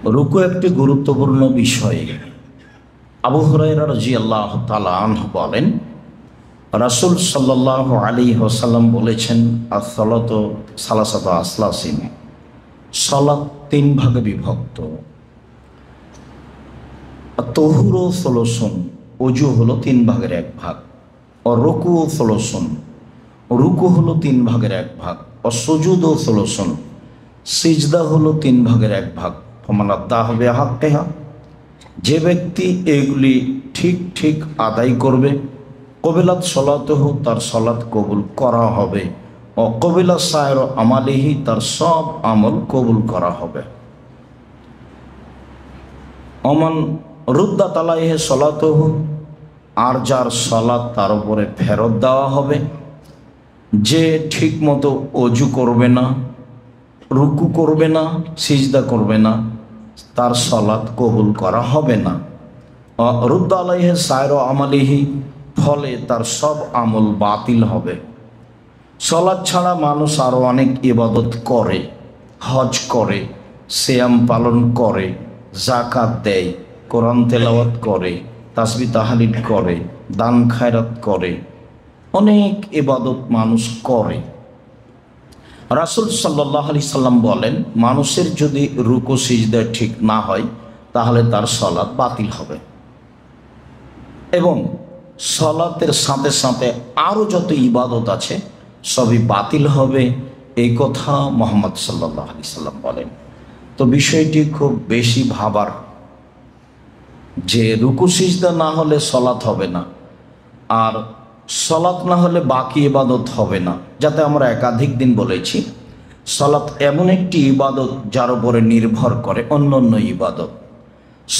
রুকু একটি গুরুত্বপূর্ণ বিষয়। আবু হুরায়রা রাদিয়াল্লাহু তাআলা আনহু বলেন, রাসূল সাল্লাল্লাহু আলাইহি ওয়াসাল্লাম বলেছেন, আস-সালাতু সালাসাতু আসলাসিন, সালাত তিন ভাগে বিভক্ত। তাহুরু সুলুসুন, ওযু হলো তিন ভাগের এক ভাগ। রুকু সুলুসুন, রুকু হলো তিন ভাগের এক ভাগ। সুজুদু সুলুসুন, সিজদা হলো তিন ভাগের এক ভাগ। ফামান আদ্দাহা বিহাক্কিহা, যে ব্যক্তি এগুলি ঠিক ঠিক আদায় করবে, কবিলাত সলাতুহু, তার সলাত কবুল করা হবে। কবিলা সায়র আমালিহি, তার সব আমল কবুল করা হবে। অমান রুদ্দাত আলাইহি সলাতুহু, আর যার সলাত তার উপরে ফেরত দেওয়া হবে, যে ঠিক মতো অজু করবে না, রুকু করবে না, সিজদা করবে না, তার সলাত কবুল করা হবে না। রুদ্দ আলাইহি সায়র আমালিহি, ফলে তার সব আমল বাতিল হবে। সলাত ছাড়া মানুষ আরও অনেক ইবাদত করে, হজ করে, সিয়াম পালন করে, যাকাত দেয়, কোরআন তেলাওয়াত করে, তাসবিহ তাহলিল করে, দান খায়রাত করে, অনেক ইবাদত মানুষ করে। রাসূল সাল্লাল্লাহু আলাইহি সাল্লাম বলেন, মানুষের যদি রুকু সিজদা ঠিক না হয় তাহলে তার সলাত বাতিল হবে, এবং সলাতের সাথে সাথে আরও যত ইবাদত আছে সবই বাতিল হবে, এই কথা মুহাম্মদ সাল্লাল্লাহু আলাইহি সাল্লাম বলেন। তো বিষয়টি খুব বেশি ভাবার, যে রুকু সিজদা না হলে সলাত হবে না, আর সলাত না হলে বাকি ইবাদত হবে না। যাতে আমরা একাধিক দিন বলেছি, সলাত এমন একটি ইবাদত যার উপরে নির্ভর করে অন্য অন্য ইবাদত।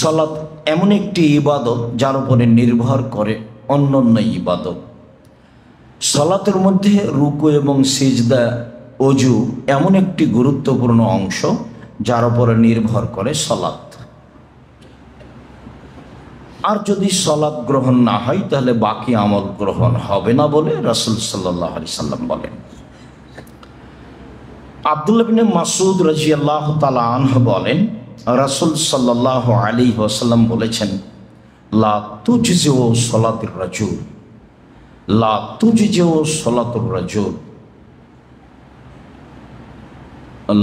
সলাত এমন একটি ইবাদত যার উপরে নির্ভর করে অন্য অন্য ইবাদত। সলাতের মধ্যে রুকু এবং সিজদা, অজু এমন একটি গুরুত্বপূর্ণ অংশ যার উপরে নির্ভর করে সলাত। আর যদি সলাত গ্রহণ না হয় তাহলে বাকি আমল গ্রহণ হবে না বলে রাসূল সাল্লাল্লাহু আলাইহি সাল্লাম বলেন। আব্দুল্লাহ ইবনে মাসউদ রাদিয়াল্লাহু তাআলা আনহু বলেন, রাসূল সাল্লাল্লাহু আলাইহি ওয়াসাল্লাম বলেছেন, লা তুজজিউ সলাতুর রাজুল, লা তুজজিউ সলাতুর রাজুল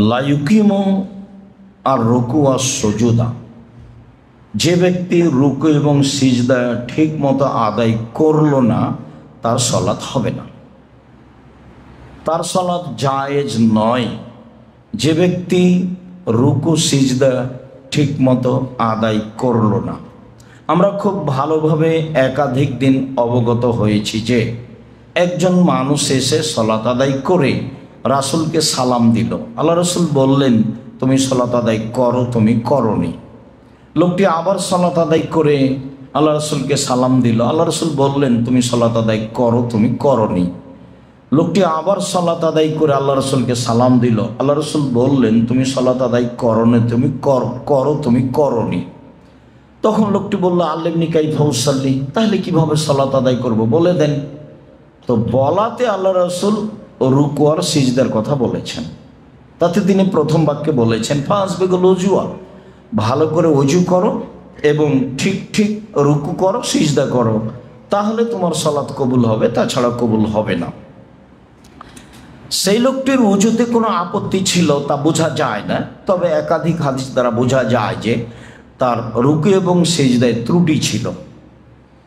লা ইউকিমু আর রুকু ওয়াস সুজুদা, যে ব্যক্তি রুকু এবং সিজদা ঠিক মতো আদায় করলো না তার সলাত হবে না, তার সলাত জায়েজ নয়। যে ব্যক্তি রুকু সিজদা ঠিক মতো আদায় করলো না। আমরা খুব ভালোভাবে একাধিক দিন অবগত হয়েছি যে একজন মানুষ এসে সলাত আদায় করে রাসূলকে সালাম দিল। আল্লাহ রাসূল বললেন, তুমি সলাত আদায় করো, তুমি করোনি। লোকটি আবার সলাত আদায় করে আল্লাহ রাসূলকে সালাম দিল। আল্লাহ রাসূল বললেন, তুমি সলাত আদায় করো, তুমি করোনি। লোকটি আবার সলাত আদায় করে আল্লাহ রাসূলকে সালাম দিল। আল্লাহ রাসূল বললেন, তুমি সলাত আদায় করোনি, তুমি করো, তুমি করোনি। তখন লোকটি বলল, আল্লিমনি কাইফা উসাল্লি, তাহলে কিভাবে সলাত আদায় করব বলে দেন। তো বলাতে আল্লাহ রাসূল রুকু আর সিজদার কথা বলেছেন। তাতে তিনি প্রথম বাক্যে বলেছেন, ফাসবিগুল উজুয়া, ভালো করে ওযু করো এবং ঠিক ঠিক রুকু করো, সিজদা করো, তাহলে তোমার সালাত কবুল হবে, তাছাড়া কবুল হবে না। সেই লোকটির ওযুতে কোনো আপত্তি ছিল তা বোঝা যায় না, তবে একাধিক হাদিস দ্বারা বোঝা যায় যে তার রুকু এবং সিজদায় ত্রুটি ছিল।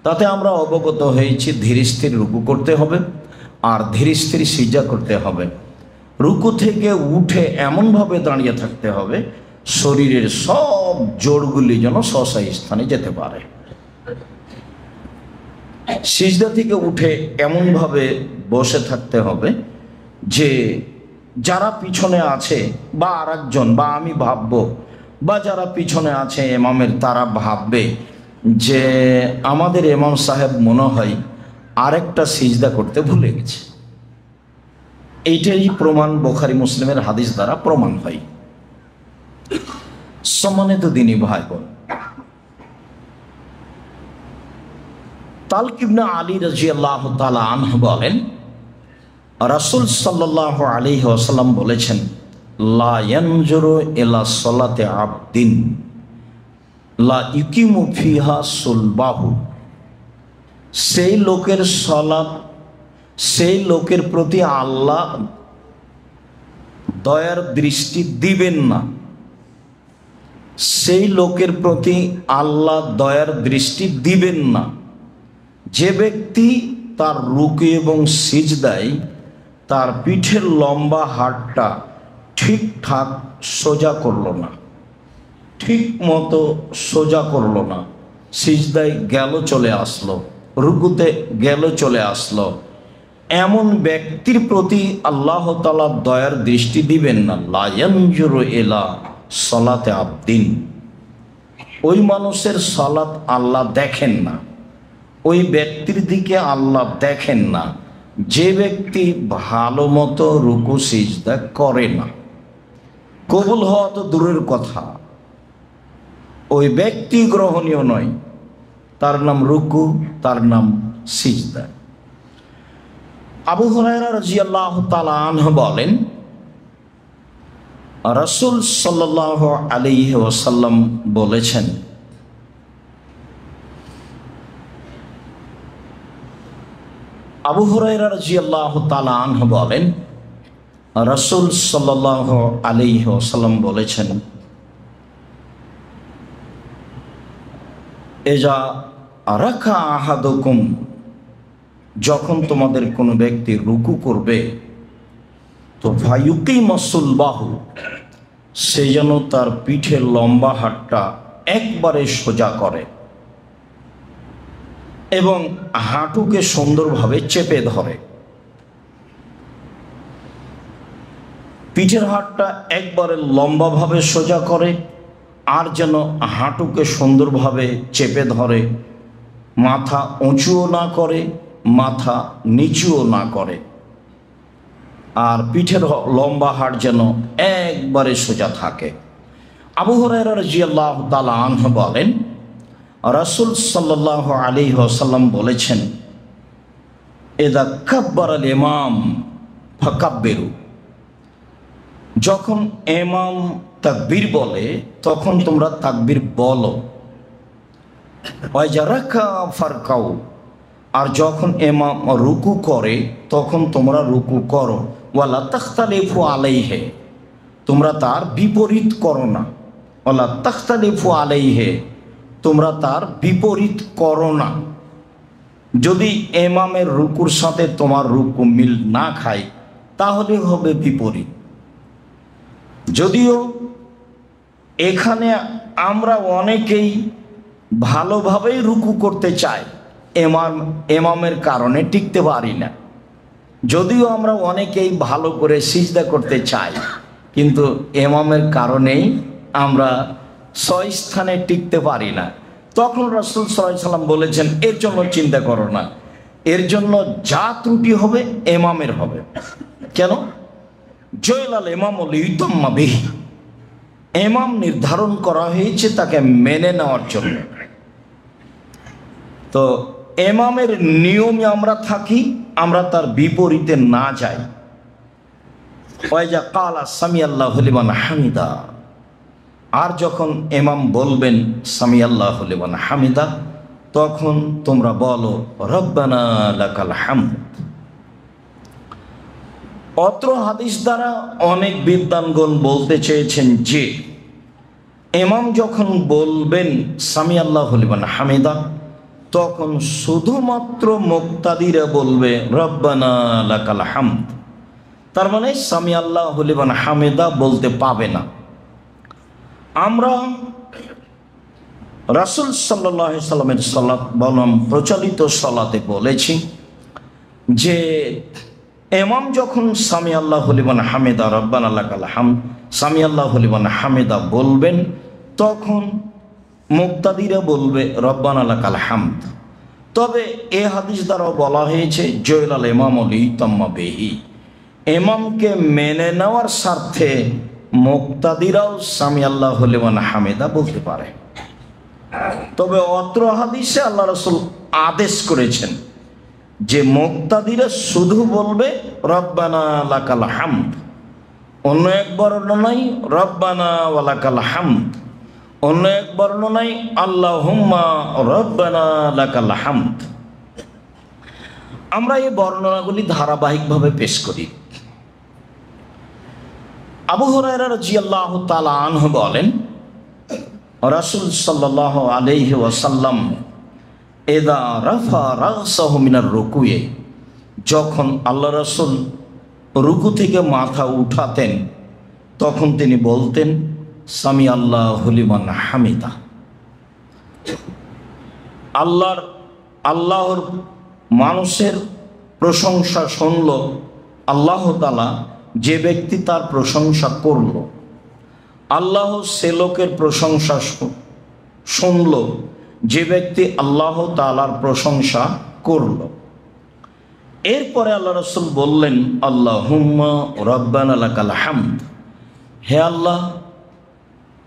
তাতে আমরা অবগত হয়েছি ধীরে স্থির রুকু করতে হবে আর ধীরে স্থির সিজদা করতে হবে। রুকু থেকে উঠে এমনভাবে দাঁড়িয়ে থাকতে হবে শরীরের সব জোড়গুলি যেন স্বস্থায়ী স্থানে যেতে পারে। সিজদা থেকে উঠে এমনভাবে বসে থাকতে হবে যে যারা পিছনে আছে বা আরেকজন বা আমি ভাববো, বা যারা পিছনে আছে ইমামের, তারা ভাববে যে আমাদের ইমাম সাহেব মনে হয় আরেকটা সিজদা করতে ভুলে গেছে। এইটাই প্রমাণ বুখারী মুসলিমের হাদিস দ্বারা প্রমাণ হয়। সম্মানিত দ্বীনী ভাই বোন, তালক ইবনে আলী রাদিয়াল্লাহু তাআলা আনহু বলেন, রাসূল সাল্লাল্লাহু আলাইহি ওয়াসাল্লাম বলেছেন, লা ইয়ানজুরু ইলা সলাতে আবদিন লা ইউকিমু ফিহা সুলবাহু, সেই লোকের সলাত, সেই লোকের প্রতি আল্লাহ দয়ার দৃষ্টি দিবেন না। সেই লোকের প্রতি আল্লাহ দয়ার দৃষ্টি দিবেন না যে ব্যক্তি তার রুকু এবং সিজদায় তার পিঠের লম্বা হাড়টা ঠিকঠাক সোজা করলো না, ঠিক মতো সোজা করলো না, সিজদায় গেল চলে আসলো, রুকুতে গেল চলে আসলো, এমন ব্যক্তির প্রতি আল্লাহ তাআলা দয়ার দৃষ্টি দিবেন না। লা ইয়ানজুরু ইলা সলাতে আবদিন, ওই মানুষের সালাত আল্লাহ দেখেন না, ওই ব্যক্তির দিকে আল্লাহ দেখেন না যে ব্যক্তি ভালো মতো রুকু সিজদা করে না। কবুল হওয়া তো দূরের কথা, ওই ব্যক্তি গ্রহণীয় নয়, তার নাম রুকু, তার নাম সিজদা। আবু হুরায়রা রাদিয়াল্লাহু তাআলা আনহু বলেন, রাসূল সাল্লাল্লাহু আলাইহি ওয়াসাল্লাম বলেছেন, আবু হুরায়রা রাদিয়াল্লাহু তাআলা আনহু বলেন, রাসূল সাল্লাল্লাহু আলাইহি ওয়াসাল্লাম বলেছেন, এজা রাকা আহাদুকুম, যখন তোমাদের কোনো ব্যক্তি রুকু করবে তো ফায়ুকিমা সুলবাহু, সে যেন তার পিঠের লম্বা হাড়টা একবারে সোজা করে এবং হাঁটুকে সুন্দরভাবে চেপে ধরে। পিঠের হাড়টা একবারে লম্বাভাবে সোজা করে আর যেন হাঁটুকে সুন্দরভাবে চেপে ধরে, মাথা উঁচুও না করে, মাথা নিচুও না করে, আর পিঠের লম্বা হাড় যেন একবারে সোজা থাকে। আবু হুরায়রা রাদিয়াল্লাহু তাআলা আনহু বলেন, রাসূল সাল্লাল্লাহু আলাইহি ওয়াসাল্লাম বলেছেন, ইযা কাব্বারাল ইমাম ফাকাব্বিরু, যখন ইমাম তাকবীর বলে তখন তোমরা তাকবীর বলো। ওয়া ইযা রাকা ফারকাউ, আর যখন ইমাম রুকু করে তখন তোমরা রুকু করো। ওয়ালা তাখতালিফু আলাইহি, তোমরা তার বিপরীত করো না। ওয়ালা তাখতালিফু আলাইহি, তোমরা তার বিপরীত করো না। যদি ইমামের রুকুর সাথে তোমার রুকু মিল না খায় তাহলে হবে বিপরীত। যদিও এখানে আমরা অনেকেই ভালোভাবেই রুকু করতে চাই, ইমামের কারণে টিকতে পারি না। যদিও আমরা অনেকেই ভালো করে সিজদা করতে চাই, কিন্তু ইমামের কারণেই আমরা স্থানে টিকতে পারি না। তখন রাসূল সাল্লাল্লাহু আলাইহি ওয়াসাল্লাম বলেছেন, এর জন্য চিন্তা করো না, এর জন্য যা ত্রুটি হবে ইমামের হবে। কেন? জয়লাল ইমাম লিউতাম্মা বিহি, ইমাম নির্ধারণ করা হয়েছে তাকে মেনে নেওয়ার জন্য। তো ইমামের নিয়মে আমরা থাকি, আমরা তার বিপরীতে না যাই। ওয়াইজা কালা সামিআল্লাহু লিমান হামিদা, আর যখন ইমাম বলবেন সামিআল্লাহু লিমান হামিদা, তখন তোমরা বলো রব্বানা লাকাল হামদ। অত্র হাদিস দ্বারা অনেক বিদ্বানগণ বলতে চেয়েছেন যে ইমাম যখন বলবেন সামিআল্লাহু লিমান হামিদা, তখন শুধুমাত্র মুক্তাদিরা বলবে রব্বানা লাকাল হামদ। তার মানে সামিআল্লাহু লিমান হামিদা বলতে পাবে না। আমরা রাসূল সাল্লাল্লাহু আলাইহি সাল্লামের সালাত বনাম প্রচলিত সালাতে বলেছি যে ইমাম যখন সামিআল্লাহু লিমান হামিদা রব্বানা লাকাল হামদ সামিআল্লাহু লিমান হামিদা বলবেন, তখন মুক্তাদিরা বলবে রব্বানা লাকাল হামদ। তবে এ হাদিস দ্বারা বলা হয়েছে জয়লাল ইমাম লিউতাম্মা বিহি, ইমামকে মেনে নেওয়ার স্বার্থে মুক্তাদিরাও সামিআল্লাহু লিমান হামিদা বলতে পারে। তবে অত্র হাদিসে আল্লাহ রাসূল আদেশ করেছেন যে মুক্তাদিরা শুধু বলবে রব্বানা লাকাল হামদ, অন্য এক বর্ণনায় রব্বানা ওয়ালাকাল হামদ, অন্য এক বর্ণনায় আল্লাহুম্মা রব্বানা লাকাল হামদ। আমরা এই বর্ণনাগুলি ধারাবাহিকভাবে পেশ করি। আবু হুরায়রা রাদিয়াল্লাহু তাআলা আনহু বলেন, রাসূল সাল্লাল্লাহু আলাইহি ওয়াসাল্লাম ইযা রাফা রাসাহু মিনার রুকুয়ে, যখন আল্লাহ রাসূল রুকু থেকে মাথা উঠাতেন তখন তিনি বলতেন সামি আল্লাহু লিমান হামিদা। আল্লাহর মানুষের প্রশংসা শুনল আল্লাহ তাআলা, যে ব্যক্তি তার প্রশংসা করল, আল্লাহ সে লোকের প্রশংসা শুনল যে ব্যক্তি আল্লাহ তাআলার প্রশংসা করল। এরপরে আল্লাহ রাসূল বললেন আল্লাহুম্মা রব্বানা লাকাল হামদ, হে আল্লাহ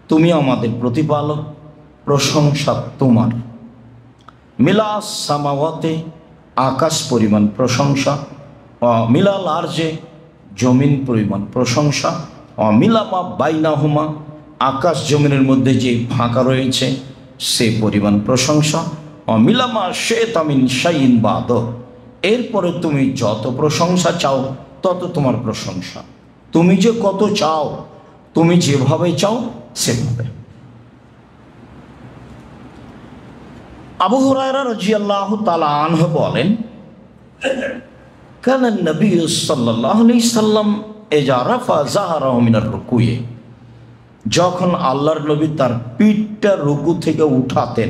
তুমি আমাদের প্রতিপালক, প্রশংসা তোমার। মিলাস সামাওয়াতে, আকাশ পরিমাণ প্রশংসা, মিলাল আরজে, জমিন পরিমাণ প্রশংসা, মিলামা বাইনাহুমা, আকাশ জমিনের মধ্যে যে ফাঁকা রয়েছে সে পরিমাণ প্রশংসা, মিলামা শেতামিন শাইন বাদ। এরপরে তুমি যত প্রশংসা চাও তত তোমার প্রশংসা, তুমি যে কত চাও, তুমি যেভাবে চাও সেভাবে। আবু হুরায়রা রাদিয়াল্লাহু তাআলা আনহু বলেন, কানা নবী সাল্লাল্লাহু আলাইহি সাল্লাম ইযা রাফা যাহরাহু মিনার রুকুয়ে, যখন আল্লাহর নবী তার পিঠটা রুকু থেকে উঠাতেন,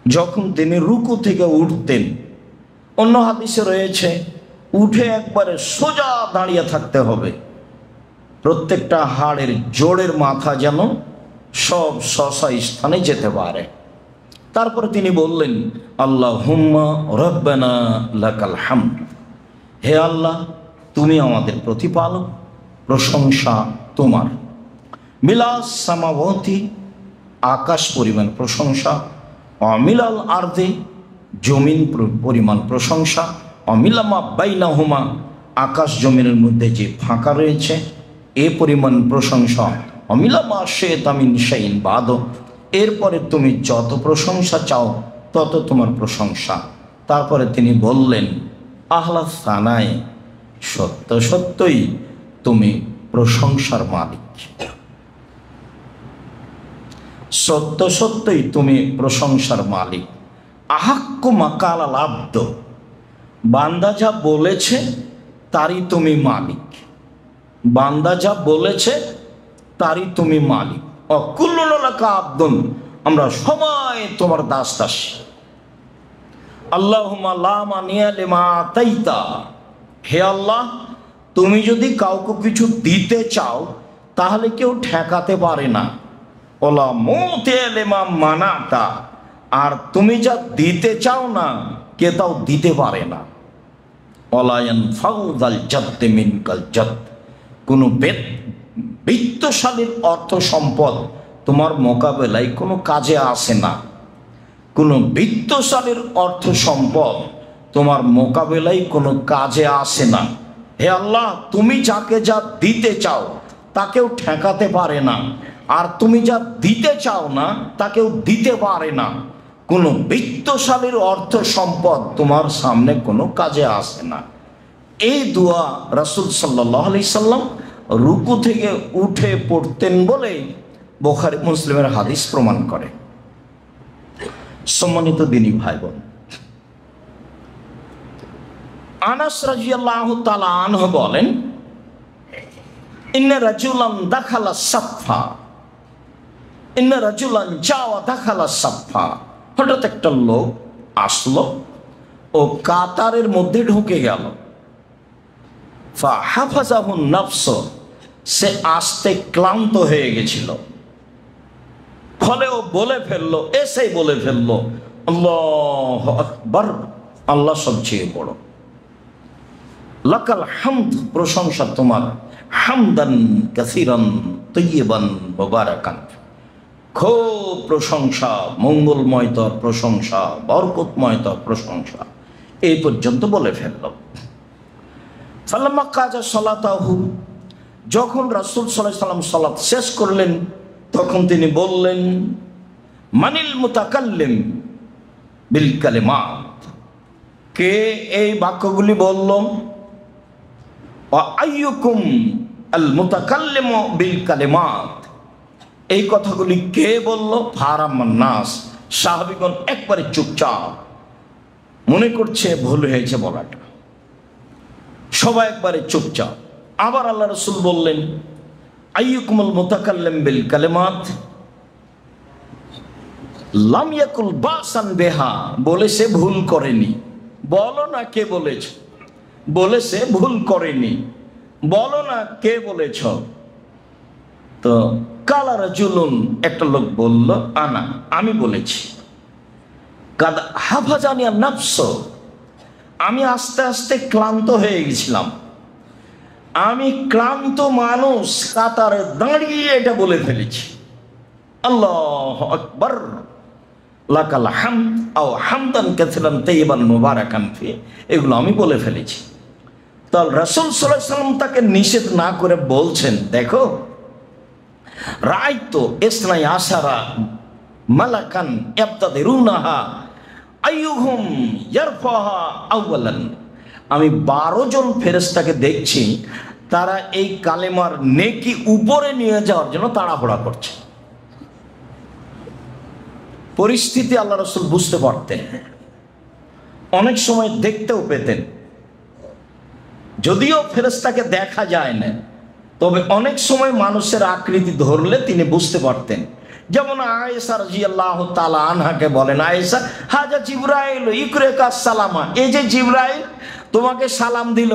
যখন তিনি রুকু থেকে উঠতেন, অন্য হাদিসে রয়েছে উঠে একবারে সোজা দাঁড়িয়ে থাকতে হবে, প্রত্যেকটা হাড়ের জোড়ের মাথা যেন সব শশা স্থানে যেতে পারে। তারপরে তিনি বললেন আল্লাহুম্মা রব্বানা লাকাল হামদ, হে আল্লাহ তুমি আমাদের প্রতিপালক, প্রশংসা তোমার। মিলাস সামাওয়াতি, আকাশ পরিমাণ প্রশংসা, অমিলাল আরদে, জমিন পরিমাণ প্রশংসা, অমিলামা বাইনাহুমা, আকাশ জমিনের মধ্যে যে ফাঁকা রয়েছে এ পরিমাণ প্রশংসা, অমিলামা শেতামিন শাইন বাদ। এরপরে তুমি যত প্রশংসা চাও তত তোমার প্রশংসা। তারপরে তিনি বললেন আহলা সানায়, সত্য সত্যই তুমি প্রশংসার মালিক, সত্য সত্যই তুমি প্রশংসার মালিক। আহাক্কু মাকাল আল আব্দ, বান্দা যা বলেছে তারই তুমি মালিক, বান্দা যা বলেছে তারই তুমি মালিক। অকুল্লুনা লাকা আবদুন, আমরা সবাই তোমার দাস দাসী। আল্লাহুম্মা লা মানিয়া লিমা আতাইতা, হে আল্লাহ তুমি যদি কাউকে কিছু দিতে চাও তাহলে কেউ ঠেকাতে পারে না। ওলা মুতিয়া লিমা মানাতা, আর তুমি যা দিতে চাও না কে তাও দিতে পারে না। ওলা ইয়ানফাউযাল জাদ্দ মিনকাল জাদ্দ, কোনো বিত্তশালীর অর্থ সম্পদ তোমার মোকাবেলায় কোনো কাজে আসে না, কোনো বিত্তশালীর অর্থ সম্পদ তোমার মোকাবেলায় কোনো কাজে আসে না। হে আল্লাহ তুমি যাকে যা দিতে চাও তাকেও ঠেকাতে পারে না, আর তুমি যা দিতে চাও না তাকেও দিতে পারে না। কোনো বিত্তশালীর অর্থ সম্পদ তোমার সামনে কোনো কাজে আসে না। এই দোয়া রাসূল সাল্লাল্লাহু আলাইহি সাল্লাম রুকু থেকে উঠে পড়তেন বলে বুখারী মুসলিমের হাদিস প্রমাণ করে। সম্মানিত দিনী ভাই বোন, আনাস রাদিয়াল্লাহু তাআলা আনহু বলেন ইন্না রাজুলান দাখালা সাফা, ইন্না রাজুলান জাওয়া দাখালা সাফা, হঠাৎ একটা লোক আসলো ও কাতারের মধ্যে ঢুকে গেল। ফাহাফাজাহু নাফস, সে আসতে ক্লান্ত হয়ে গেছিল, ফলে ও বলে ফেললো, এসেই বলে ফেললো আল্লাহু আকবার, আল্লাহ সবচেয়ে বড়। লাকাল হামদ, প্রশংসা তোমার। হামদান কাসীরান তাইয়িবান মুবারাকান, খুব প্রশংসা, মঙ্গলময় তোর প্রশংসা, বরকতময় তোর প্রশংসা। এই পর্যন্ত বলে ফেলল। ফালাম্মা কাজা সালাতাহু, যখন রাসূল সাল্লাল্লাহু আলাইহি সাল্লাম সালাত শেষ করলেন তখন তিনি বললেন, মানিল মুতাকাল্লিম বিল কালিমাত, কে এই বাক্যগুলি বলল? ওয়া আইয়ুকুম আল মুতাকাল্লিমু বিল কালিমাত, এই কথাগুলি কে বলল? ফারামান নাস, সাহাবীগণ একবারে চুপচাপ, মনে করছে ভুল হয়েছে বলাটা, সবাই একবারে চুপচাপ। আবার আল্লাহ রাসূল বললেন, আইয়ুকুমুল মুতাকাল্লিম বিল কালিমাত লাম ইয়াকুল বাসান বিহা, বলে সে ভুল করেনি। বলো না কে বলেছ, বলে সে ভুল করেনি, বলো না কে বলেছ। তো কালা রাজুলুন, একটা লোক বলল, আনা, আমি বলেছি। কাদ হাফাজানিয়া নাফস, আমি আস্তে আস্তে ক্লান্ত হয়ে গেছিলাম, আমি ক্লান্ত মানুষ কাতারে দাঁড়িয়ে এটা বলে ফেলেছি। আল্লাহু আকবার, লাকাল হামদ আও হামদান কাসিরান তাইয়িবান মুবারাকান ফি, এগুলো আমি বলে ফেলেছি। তো রাসূল সাল্লাল্লাহু আলাইহি সাল্লাম তাকে নিষেধ না করে বলছেন, দেখো, রাআইতু ইসনাই আশারা মালাকান ইয়াবতাদিরুনাহা আইয়ুহুম ইয়ারফাহা আউয়ালান, আমি 12 জন ফেরেশতাকে দেখছি, তারা এই কালেমার নেকি উপরে নিয়ে যাওয়ার জন্য তাড়াহুড়া করছে। পরিস্থিতি আল্লাহ রাসূল বুঝতে পারতেন, অনেক সময় দেখতেও পেতেন, যদিও ফেরেশতাকে দেখা যায় না, তবে অনেক সময় মানুষের আকৃতি ধরলে তিনি বুঝতে পারতেন। যেমন আয়েশা রাদিয়াল্লাহু তাআলা আনহাকে বলেন, আয়েশা, হাজা জিবরাইল ইকরাকা সালামা, এই যে জিবরাইল তোমাকে সালাম দিল।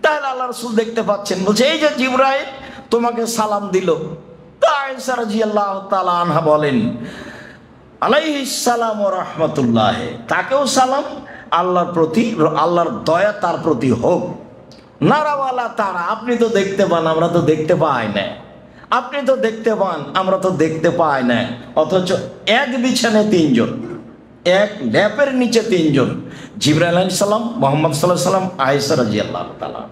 তাহলে আল্লাহ রাসূল দেখতে পাচ্ছেন, বলছে এই যে জিবরাইল তোমাকে সালাম দিল। তা আয়েশা রাদিয়াল্লাহু তাআলা আনহা বলেন, আলাইহিস সালাম ওয়া রাহমাতুল্লাহ, তাকেও সালাম, আল্লাহর প্রতি, আল্লাহর দয়া তার প্রতি হোক। নারাওয়ালা তারা, আপনি তো দেখতে পান, আমরা তো দেখতে পাই না, আপনি তো দেখতে পান, আমরা তো দেখতে পাই না, অথচ এক বিছানে 3 জন, এক ল্যাপের নিচে 3 জন, জিবরাইল আলাইহিস সালাম, মুহাম্মদ সাল্লাল্লাহু আলাইহি সাল্লাম, আয়েশা রাদিয়াল্লাহু তাআলা।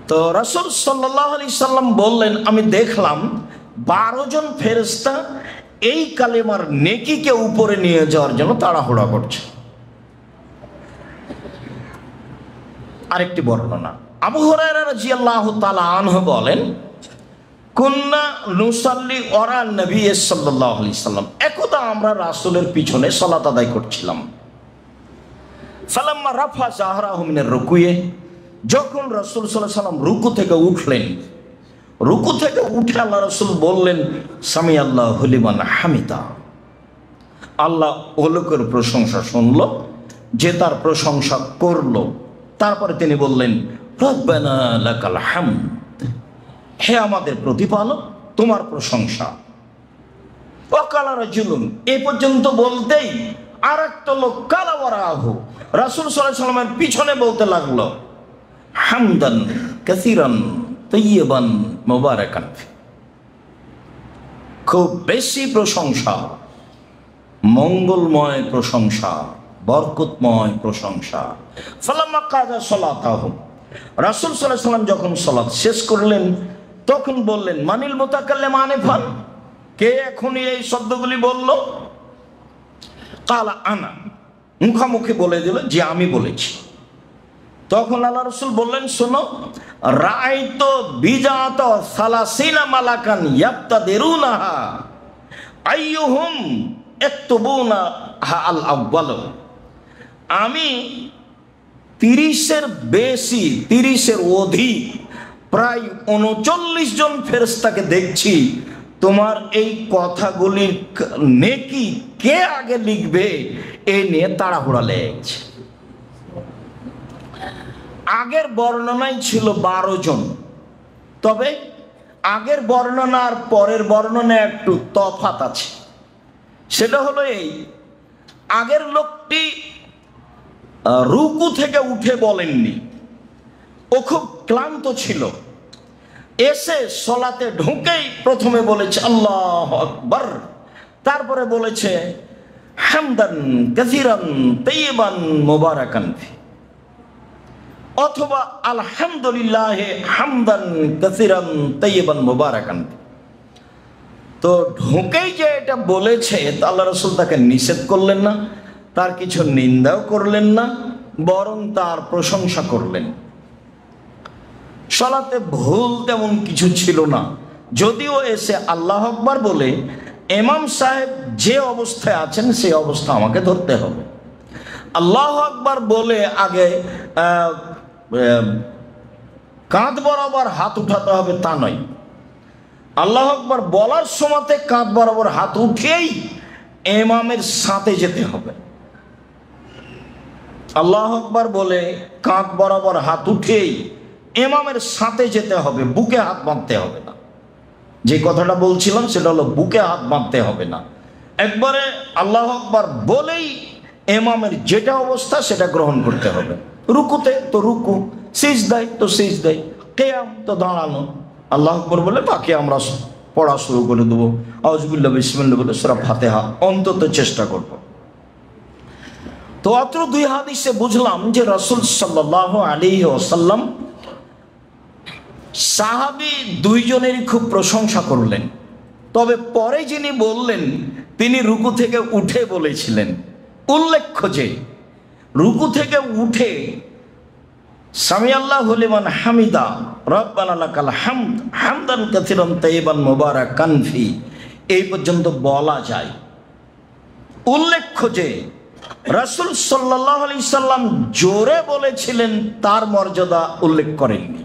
তো রাসূল সাল্লাল্লাহু আলাইহি সাল্লাম বললেন, আমি দেখলাম 12 জন ফেরেশতা এই কালেমার নেকিকে উপরে নিয়ে যাওয়ার জন্য তাড়াহুড়া করছে। আরেকটি বর্ণনা, আবু হুরায়রা রাদিয়াল্লাহু তাআলা আনহু বলেন, কুন্না নুসাল্লি ওরা নবী সাল্লাল্লাহু আলাইহি সাল্লাম, একদা আমরা রাসূলের পিছনে সালাত আদায় করছিলাম। ফালাম্মা রাফা যাহরাহু মিনার রুকুয়ে, যখন রাসূল সাল্লাল্লাহু আলাইহি সাল্লাম রুকু থেকে উঠলেন, রুকু থেকে উঠে আল্লাহ রাসূল বললেন, সামি আল্লাহু লিমান হামিদা, আল্লাহ ও লোকের প্রশংসা শুনল যে তার প্রশংসা করলো। তারপরে তিনি বললেন, রব্বানা লাকাল হামদ, হে আমাদের প্রতিপালক, তোমার প্রশংসা। ওয়াকালা রাজুলুন, এই পর্যন্ত বলতেই আর একটা লোক কালা ওয়ারাহু, রাসূল সাল্লাল্লাহু আলাইহি সাল্লামের পিছনে বলতে লাগলো, হামদান কাসীরান তাইয়িবান মুবারাকান ফি, খুব বেশি প্রশংসা, মঙ্গলময় প্রশংসা, বরকতময় প্রশংসা। ফালাম্মা কাযা সালাতাহু, রাসূল সাল্লাল্লাহু আলাইহি সাল্লাম যখন সালাত শেষ করলেন তখন বললেন, মানিল মুতাকাল্লিম আনিফান, কে এখনই এই শব্দগুলি বলল? কালা আনা, মুখামুখি বলে দিল যে আমি বলেছি। তখন আল্লাহ রাসূল বললেন, শোনো, রাআইতু বিজাত সালাসিনা মালাকান ইয়াবতাদিরুনাহা আইয়ুহুম ইয়াকতুবুনা আল আউয়াল, আমি 30-এর বেশি, 30-এর অধিক, প্রায় 39 জন ফেরেশতাকে দেখছি তোমার এই কথাগুলির নেকি কে আগে লিখবে এই নিয়ে তাড়াহুড়া লেগেছে। আগের বর্ণনায় ছিল 12 জন, তবে আগের বর্ণনা আর পরের বর্ণনায় একটু তফাৎ আছে। সেটা হলো এই, আগের লোকটি রুকু থেকে উঠে বলেননি, ও খুব ক্লান্ত ছিল, এসে সলাতে ঢুকেই প্রথমে বলেছে আল্লাহু আকবার, তারপরে বলেছে হামদান কাসীরান তাইয়িবান মুবারাকান ফি। অথবা আলহামদুলিল্লাহ হামদান কাসিরান তাইয়িবান মুবারাকান। তো ঢোকেই যে এটা বলেছে, আল্লাহ রাসূল তাকে নিষেধ করলেন না, তার কিছু নিন্দাও করলেন না, বরং তার প্রশংসা করলেন। সালাতে ভুল তেমন কিছু ছিল না, যদিও এসে আল্লাহ আকবার বলে ইমাম সাহেব যে অবস্থায় আছেন সেই অবস্থা আমাকে ধরতে হবে। আল্লাহ আকবার বলে আগে কাঁধ বরাবর হাত উঠাতে হবে তা নয়, আল্লাহ আকবার বলার সময়তে কাঁধ বরাবর হাত উঠেই ইমামের সাথে যেতে হবে। আল্লাহ আকবার বলে কাঁধ বরাবর হাত উঠেই ইমামের সাথে যেতে হবে, বুকে হাত বাঁধতে হবে না। যে কথাটা বলছিলাম সেটা হলো বুকে হাত বাঁধতে হবে না, একবারে আল্লাহ আকবার বলেই ইমামের যেটা অবস্থা সেটা গ্রহণ করতে হবে। রুকুতে তো রুকু, সিজদায় তো সিজদায়, কিয়াম তো দাঁড়ানো। আল্লাহ আকবার বলে বাকি আমরা পড়া শুরু করে দেবো, আউযুবিল্লাহ বিসমিল্লাহ বলে সূরা ফাতিহা অন্তত চেষ্টা করব। তো অত্র দুই হাদিসে বুঝলাম যে রাসূল সাল্লাল্লাহু আলাইহি ওয়াসাল্লাম সাহাবী দুইজনেরই খুব প্রশংসা করলেন। তবে পরে যিনি বললেন তিনি রুকু থেকে উঠে বলেছিলেন। উল্লেখ্য যে রুকু থেকে উঠে সামি আল্লাহু লিমান হামিদা রব্বানা লাকাল হামদ হামদান কাসিরান তাইয়িবান মুবারাকান ফি এই পর্যন্ত বলা যায়। উল্লেখ্য যে রাসূল সাল্লাল্লাহু আলাইহি সাল্লাম জোরে বলেছিলেন তার মর্যাদা উল্লেখ করেননি।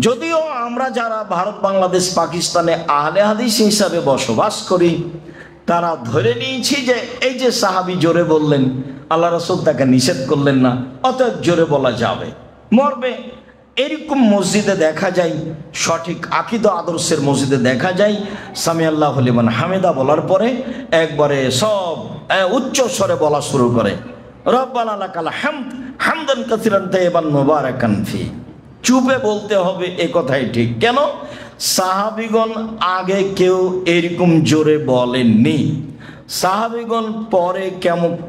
যদিও আমরা যারা ভারত, বাংলাদেশ, পাকিস্তানে আহলে হাদিস হিসাবে বসবাস করি, তারা ধরে নিয়েছি যে এই যে সাহাবী জোরে বললেন, আল্লাহ রাসূল তাকে নিষেধ করলেন না, অতএব জোরে বলা যাবে, মরবে। এরকম মসজিদে দেখা যায়, সঠিক আকীদা আদর্শের মসজিদে দেখা যায় সামি আল্লাহু লিমান হামিদা বলার পরে একবারে সব উচ্চ স্বরে বলা শুরু করে, রব্বানা লাকাল হামদ হামদান কাসিরান তাইয়িবান মুবারাকান ফি। চুপে বলতে হবে, এ কথাই ঠিক। কেন? সাহাবীগণ আগে কেউ এরকম জোরে বলেননি, সাহাবীগণ পরে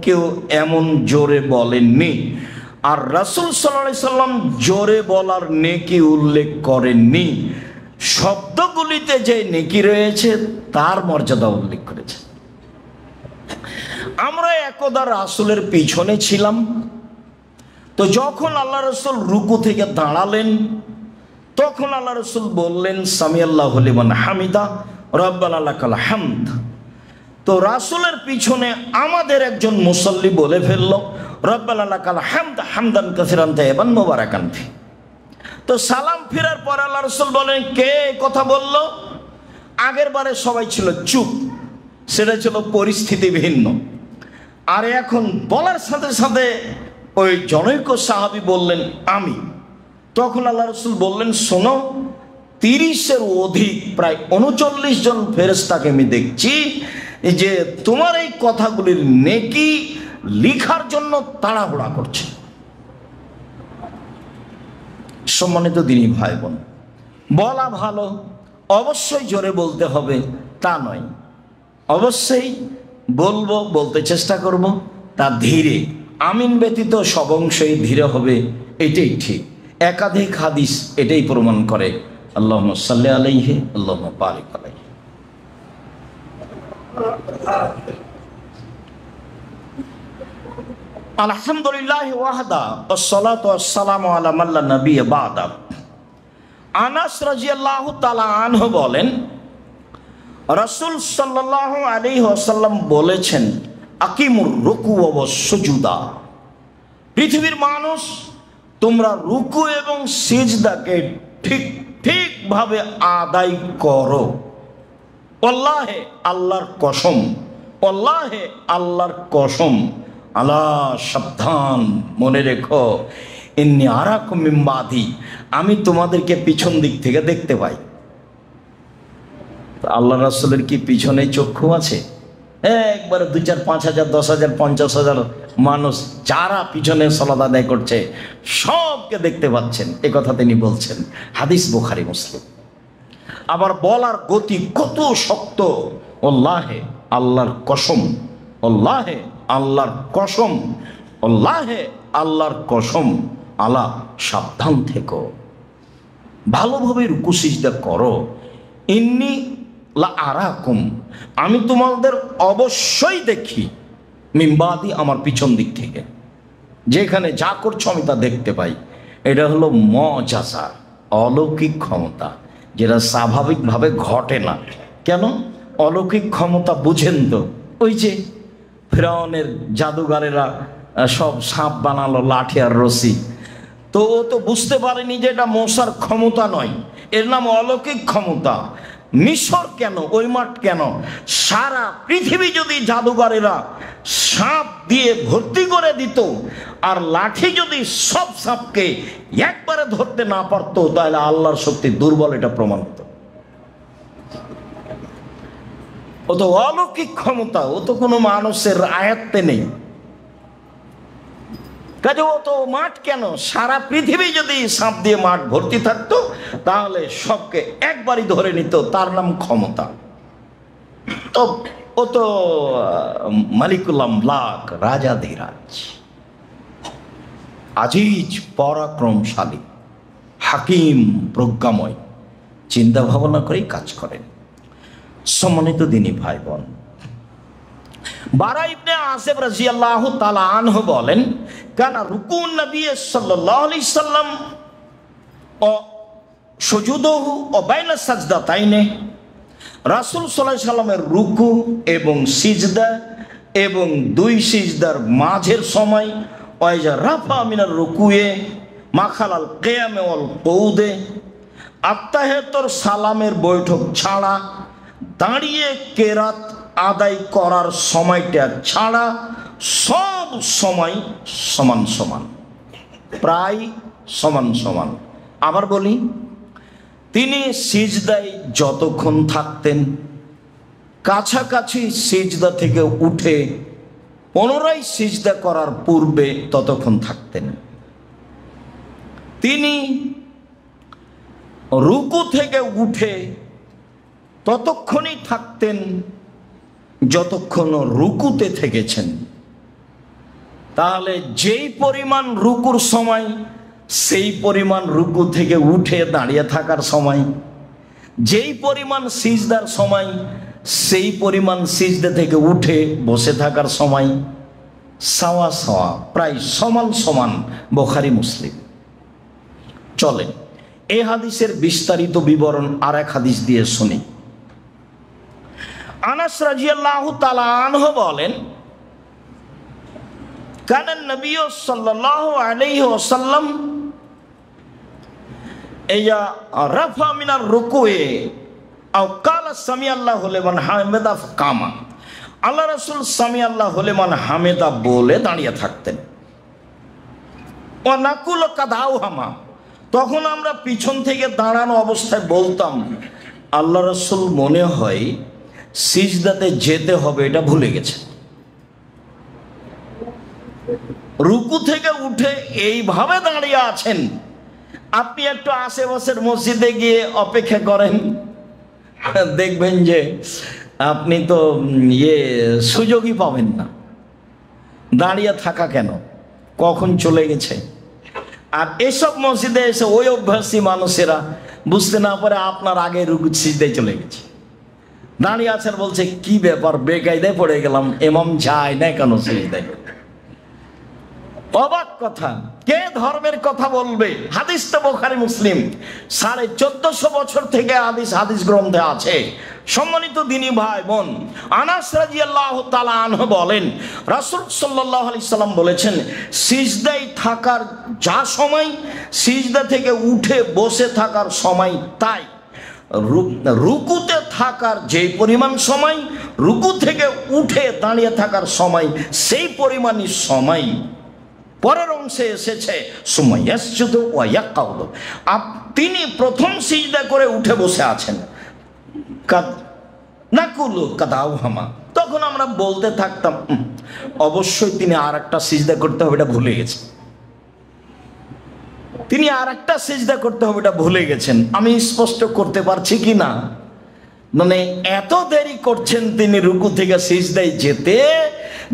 কেউ এমন জোরে বলেননি। আর রাসূল সাল্লাল্লাহু আলাইহি সাল্লাম জোরে বলার নেকি উল্লেখ করেননি, শব্দগুলিতে যে নেকি রয়েছে তার মর্যাদা উল্লেখ করেছে। আমরা একদা রাসূলের পিছনে ছিলাম, তো যখন আল্লাহ রাসূল রুকু থেকে দাঁড়ালেন তখন আল্লাহ রাসূল বললেন সামি আল্লাহু লিমান হামিদা রব্বানা লাকাল হামদ। তো রাসূলের পিছনে আমাদের একজন মুসল্লি বলে ফেলল রব্বানা লাকাল হামদ হামদান কাসিরান তাইয়িবান মুবারাকান ফি। তো সালাম ফেরার পর আল্লাহ রাসূল বলেন, কে কথা বলল? আগের বারে সবাই ছিল চুপ, সেটা ছিল পরিস্থিতি ভিন্ন। আর এখন বলার সাথে সাথে ওই জনৈক সাহাবী বললেন আমি। তখন আল্লাহ রাসূল বললেন, শোনো, 30-এর অধিক প্রায় 39 জন ফেরেশতাকে আমি দেখছি যে তোমার এই কথাগুলির নেকি লিখার জন্য তাড়াহুড়া করছে। সম্মানিত দিনী ভাই বোন, বলা ভালো, অবশ্যই জোরে বলতে হবে তা নয়, অবশ্যই বলবো, বলতে চেষ্টা করব, তা ধীরে। আমিন ব্যতীত সব অংশই ধীরে হবে, এটাই ঠিক। একাধিক হাদিস এটাই প্রমাণ করে। আল্লাহুম্মা সাল্লি আলাইহি আল্লাহুম্মা বারিক আলাইহি। আলহামদুলিল্লাহি ওয়াহদা ওয়াসসালাতু ওয়াসসালামু আলা মান লা নাবিয়্যা বা'দা। আনাস রাদিয়াল্লাহু তাআলা আনহু বলেন, রাসূল সাল্লাল্লাহু আলাইহি ওয়াসাল্লাম বলেছেন, আকিমুর রুকু ওয়াস সুজুদা। পৃথিবীর মানুষ, তোমরা রুকু এবং সিজদাকে ঠিকভাবে আদায় করো। আল্লাহে, আল্লাহর কসম, আল্লাহে, আল্লাহর কসম, আল্লাহ সাবধান, মনে রেখো, ইন্নী আরাকুম মিন বাদি, আমি তোমাদেরকে পিছন দিক থেকে দেখতে পাই। আল্লাহ রাসূলের কি পিছনে চক্ষু আছে? একবারে 2, 4, 5 হাজার, 10 হাজার, 50 হাজার মানুষ যারা পিছনে সালাত আদায় করছে সবকে দেখতে পাচ্ছেন, এ কথা তিনি বলছেন। হাদিস বুখারী মুসলিম। আবার বলার গতি কত শক্ত, আল্লাহে, আল্লাহর কসম, আল্লাহে, আল্লাহর কসম, আল্লাহে, আল্লাহর কসম, আল্লাহ সাবধান থেকো, ভালোভাবে রুকু সিজদা করো। ইন্নি লা আরাকুম, আমি তোমাদের অবশ্যই দেখি, মিম্বাদি, আমার পিছন দিক থেকে, যেখানে যা করছো আমি তা দেখতে পাই। এটা হলো মজাজা, অলৌকিক ক্ষমতা, যেটা স্বাভাবিকভাবে ঘটে না। কেন? অলৌকিক ক্ষমতা বুঝেন তো, ওই যে ফিরআউনের জাদুঘরেরা সব সাপ বানালো, লাঠি আর রশি, তো ও তো বুঝতে পারেনি যে এটা মশার ক্ষমতা নয়, এর নাম অলৌকিক ক্ষমতা। মিশর কেন, ওই মাঠ কেন, সারা পৃথিবী যদি জাদুঘরেরা সাপ দিয়ে ভর্তি করে দিত, আর লাঠি যদি সব সাপকে একবারে ধরতে না পারতো, তাহলে আল্লাহর শক্তি দুর্বল, এটা প্রমাণ হতো। ও তো অলৌকিক ক্ষমতা, ও তো কোনো মানুষের আয়ত্তে নেই। কাজে ও তো মাঠ কেন, সারা পৃথিবী যদি সাপ দিয়ে মাঠ ভর্তি থাকতো, তাহলে সবকে একবারই ধরে নিত, তার নাম ক্ষমতা। তো ও তো মালিকুল আমলাক, রাজাধিরাজ, আজিজ, পরাক্রমশালী, হাকিম, প্রজ্ঞাময়, চিন্তা ভাবনা করেই কাজ করেন। সম্মানিত দিনী ভাই বোন, বারা ইবনে আসিব রাদিয়াল্লাহু তাআলা আনহু বলেন, কানা রুকুন নবী সাল্লাল্লাহু আলাইহি সাল্লাম ও সুজুদুহু ও বাইনা সাজদাতাইনে, রাসূল সাল্লাল্লাহু আলাইহি সাল্লামের রুকু এবং সিজদা এবং দুই সিজদার মাঝের সময়, ওয়াইজা রাফা মিনার রুকুয়ে মাখালাল কিয়ামে ওয়াল কউদে, আত্তাহিয়াতুর সালামের বৈঠক ছাড়া, দাঁড়িয়ে কেরাত আদায় করার সময়টা ছাড়া সব সময় সমান সমান, প্রায় সমান সমান। আবার বলি, তিনি সিজদায় যতক্ষণ থাকতেন, কাছাকাছি সিজদা থেকে উঠে পুনরায় সিজদা করার পূর্বে ততক্ষণ থাকতেন। তিনি রুকু থেকে উঠে ততক্ষণই থাকতেন যতক্ষণ রুকুতে থেকেছেন। তাহলে যেই পরিমাণ রুকুর সময়, সেই পরিমাণ রুকু থেকে উঠে দাঁড়িয়ে থাকার সময়, যেই পরিমাণ সিজদার সময়, সেই পরিমাণ সিজদা থেকে উঠে বসে থাকার সময়, সাওয়া সাওয়া, প্রায় সমান সমান। বুখারী মুসলিম। চলেন এই হাদিসের বিস্তারিত বিবরণ আর এক হাদিস দিয়ে শুনি। আনাস রাদিয়াল্লাহু তাআলা আনহু বলেন, কানা নবী সাল্লাল্লাহু আলাইহি ওয়াসাল্লাম ইয়া রাফা মিনার রুকুয়ে আও কালা সামিআল্লাহু লিমান হামিদা কামা, আল্লাহ রাসূল সামিআল্লাহু লিমান হামিদা বলে দাঁড়িয়ে থাকতেন। ওয়া নাকুল কাদাউহামা, তখন আমরা পিছন থেকে দাঁড়ানো অবস্থায় বলতাম, আল্লাহ রাসূল মনে হয় সিজদাতে যেতে হবে, এটা ভুলে গেছে। রুকু থেকে উঠে এইভাবে দাঁড়িয়ে আছেন। আপনি একটু আশেপাশের মসজিদে গিয়ে অপেক্ষা করেন, দেখবেন যে আপনি তো সুযোগই পাবেন না। দাঁড়িয়ে থাকা কেন, কখন চলে গেছে। আর এসব মসজিদে এসে ওই অভ্যাসী মানুষেরা বুঝতে না পারে আপনার আগে রুকু সিজদায় চলে গেছে, দাঁড়িয়ে আছেন, বলছে কি ব্যাপার, বেকায়দায় পড়ে গেলাম, ইমাম যায় না কেন সিজদায়। অবাক কথা, কে ধর্মের কথা বলবে? হাদিস তো বুখারী মুসলিম, 1450 বছর থেকে হাদিস গ্রন্থে আছে। সম্মানিত দিনী ভাই বোন, আনাস রাদিয়াল্লাহু তাআলা আনহু বলেন, রাসূল সাল্লাল্লাহু আলাইহি সাল্লাম বলেছেন, সিজদায় থাকার যা সময়, সিজদা থেকে উঠে বসে থাকার সময় তাই। রুকুতে থাকার যে পরিমাণ সময়, রুকু থেকে উঠে দাঁড়িয়ে থাকার সময়, সেই পরিমাণই সময় পরের অংশে এসেছে সুমাইয়াসজুদু ওয়া ইয়াকাউদু, তিনি প্রথম সিজদা করে উঠে বসে আছেন। নাকুলু কাদাউহামা, তখন আমরা বলতে থাকতাম, অবশ্যই তিনি আর একটা সিজদা করতে হবে, এটা ভুলে গেছেন। তিনি আর একটা সিজদা করতে হবে, এটা ভুলে গেছেন। আমি স্পষ্ট করতে পারছি কি না? মানে এত দেরি করছেন তিনি রুকু থেকে সিজদায় যেতে,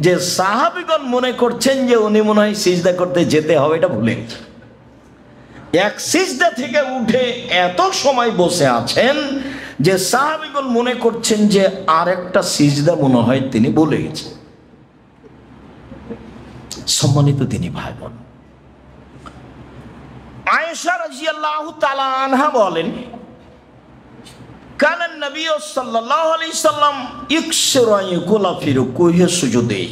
যে সাহাবীগণ মনে করছেন যে উনি মনে হয় সিজদা করতে যেতে হবে, এটা ভুলে গেছে। এক সিজদা থেকে উঠে এত সময় বসে আছেন যে সাহাবীগণ মনে করছেন যে আরেকটা সিজদা মনে হয় তিনি ভুলে গেছেন। সম্মানিত তিনি ভাই বোন, আয়েশা রাদিয়াল্লাহু তাআলা আনহা বলেন, কানা নবী সাল্লাল্লাহু আলাইহি সাল্লাম ইকসিরু ইয়াকুলা ফি রুকুহি সুজুদি।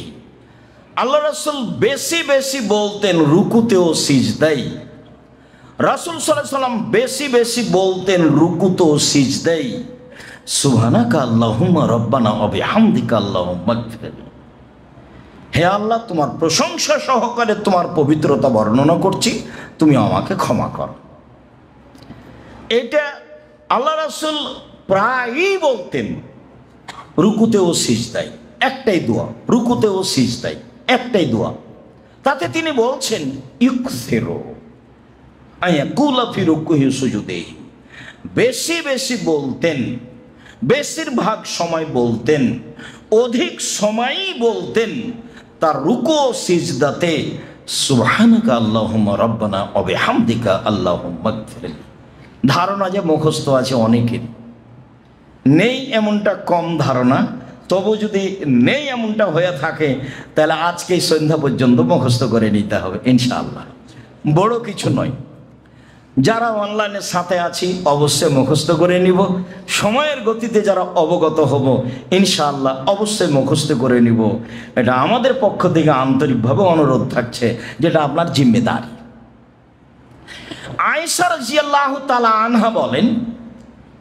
আল্লাহ রাসূল বেশি বেশি বলতেন রুকুতে ও সিজদায়। রাসূল সাল্লাল্লাহু আলাইহি সাল্লাম বেশি বেশি বলতেন রুকুতে ও সিজদায় সুবহানাকা আল্লাহুম্মা রাব্বানা ওয়া বিহামদিকা আল্লাহুম্মা গফির। হে আল্লাহ, তোমার প্রশংসা সহকারে তোমার পবিত্রতা বর্ণনা করছি, তুমি আমাকে ক্ষমা করো। এটা আল্লাহ রাসূল প্রায়ই বলতেন রুকুতে ও সিজদায়। একটাই দোয়া, রুকুতে ও সিজদায় একটাই দোয়া। তাতে তিনি বলছেন ইকসিরু আয়াকুলা ফি রুকুহি সুজুদি। বেশি বেশি বলতেন, বেশিরভাগ সময় বলতেন, অধিক সময়ই বলতেন তার রুকু ও সিজদাতে সুবহানাকা আল্লাহুম্মা রাব্বানা ওয়া বিহামদিকা আল্লাহুম্মা গফির। ধারণা যে মুখস্থ আছে অনেকের, নেই এমনটা কম ধারণা, তবু যদি নেই এমনটা হয়ে থাকে তাহলে আজকেই সন্ধ্যা পর্যন্ত মুখস্থ করে নিতে হবে ইনশাআল্লাহ। বড় কিছু নয়। যারা অনলাইনের সাথে আছি অবশ্যই মুখস্থ করে নিব, সময়ের গতিতে যারা অবগত হব ইনশাআল্লাহ অবশ্যই মুখস্থ করে নিব। এটা আমাদের পক্ষ থেকে আন্তরিকভাবে অনুরোধ থাকছে, যেটা আপনার জিম্মেদারি। আয়েশা রাদিয়াল্লাহু তাআলা আনহা বলেন,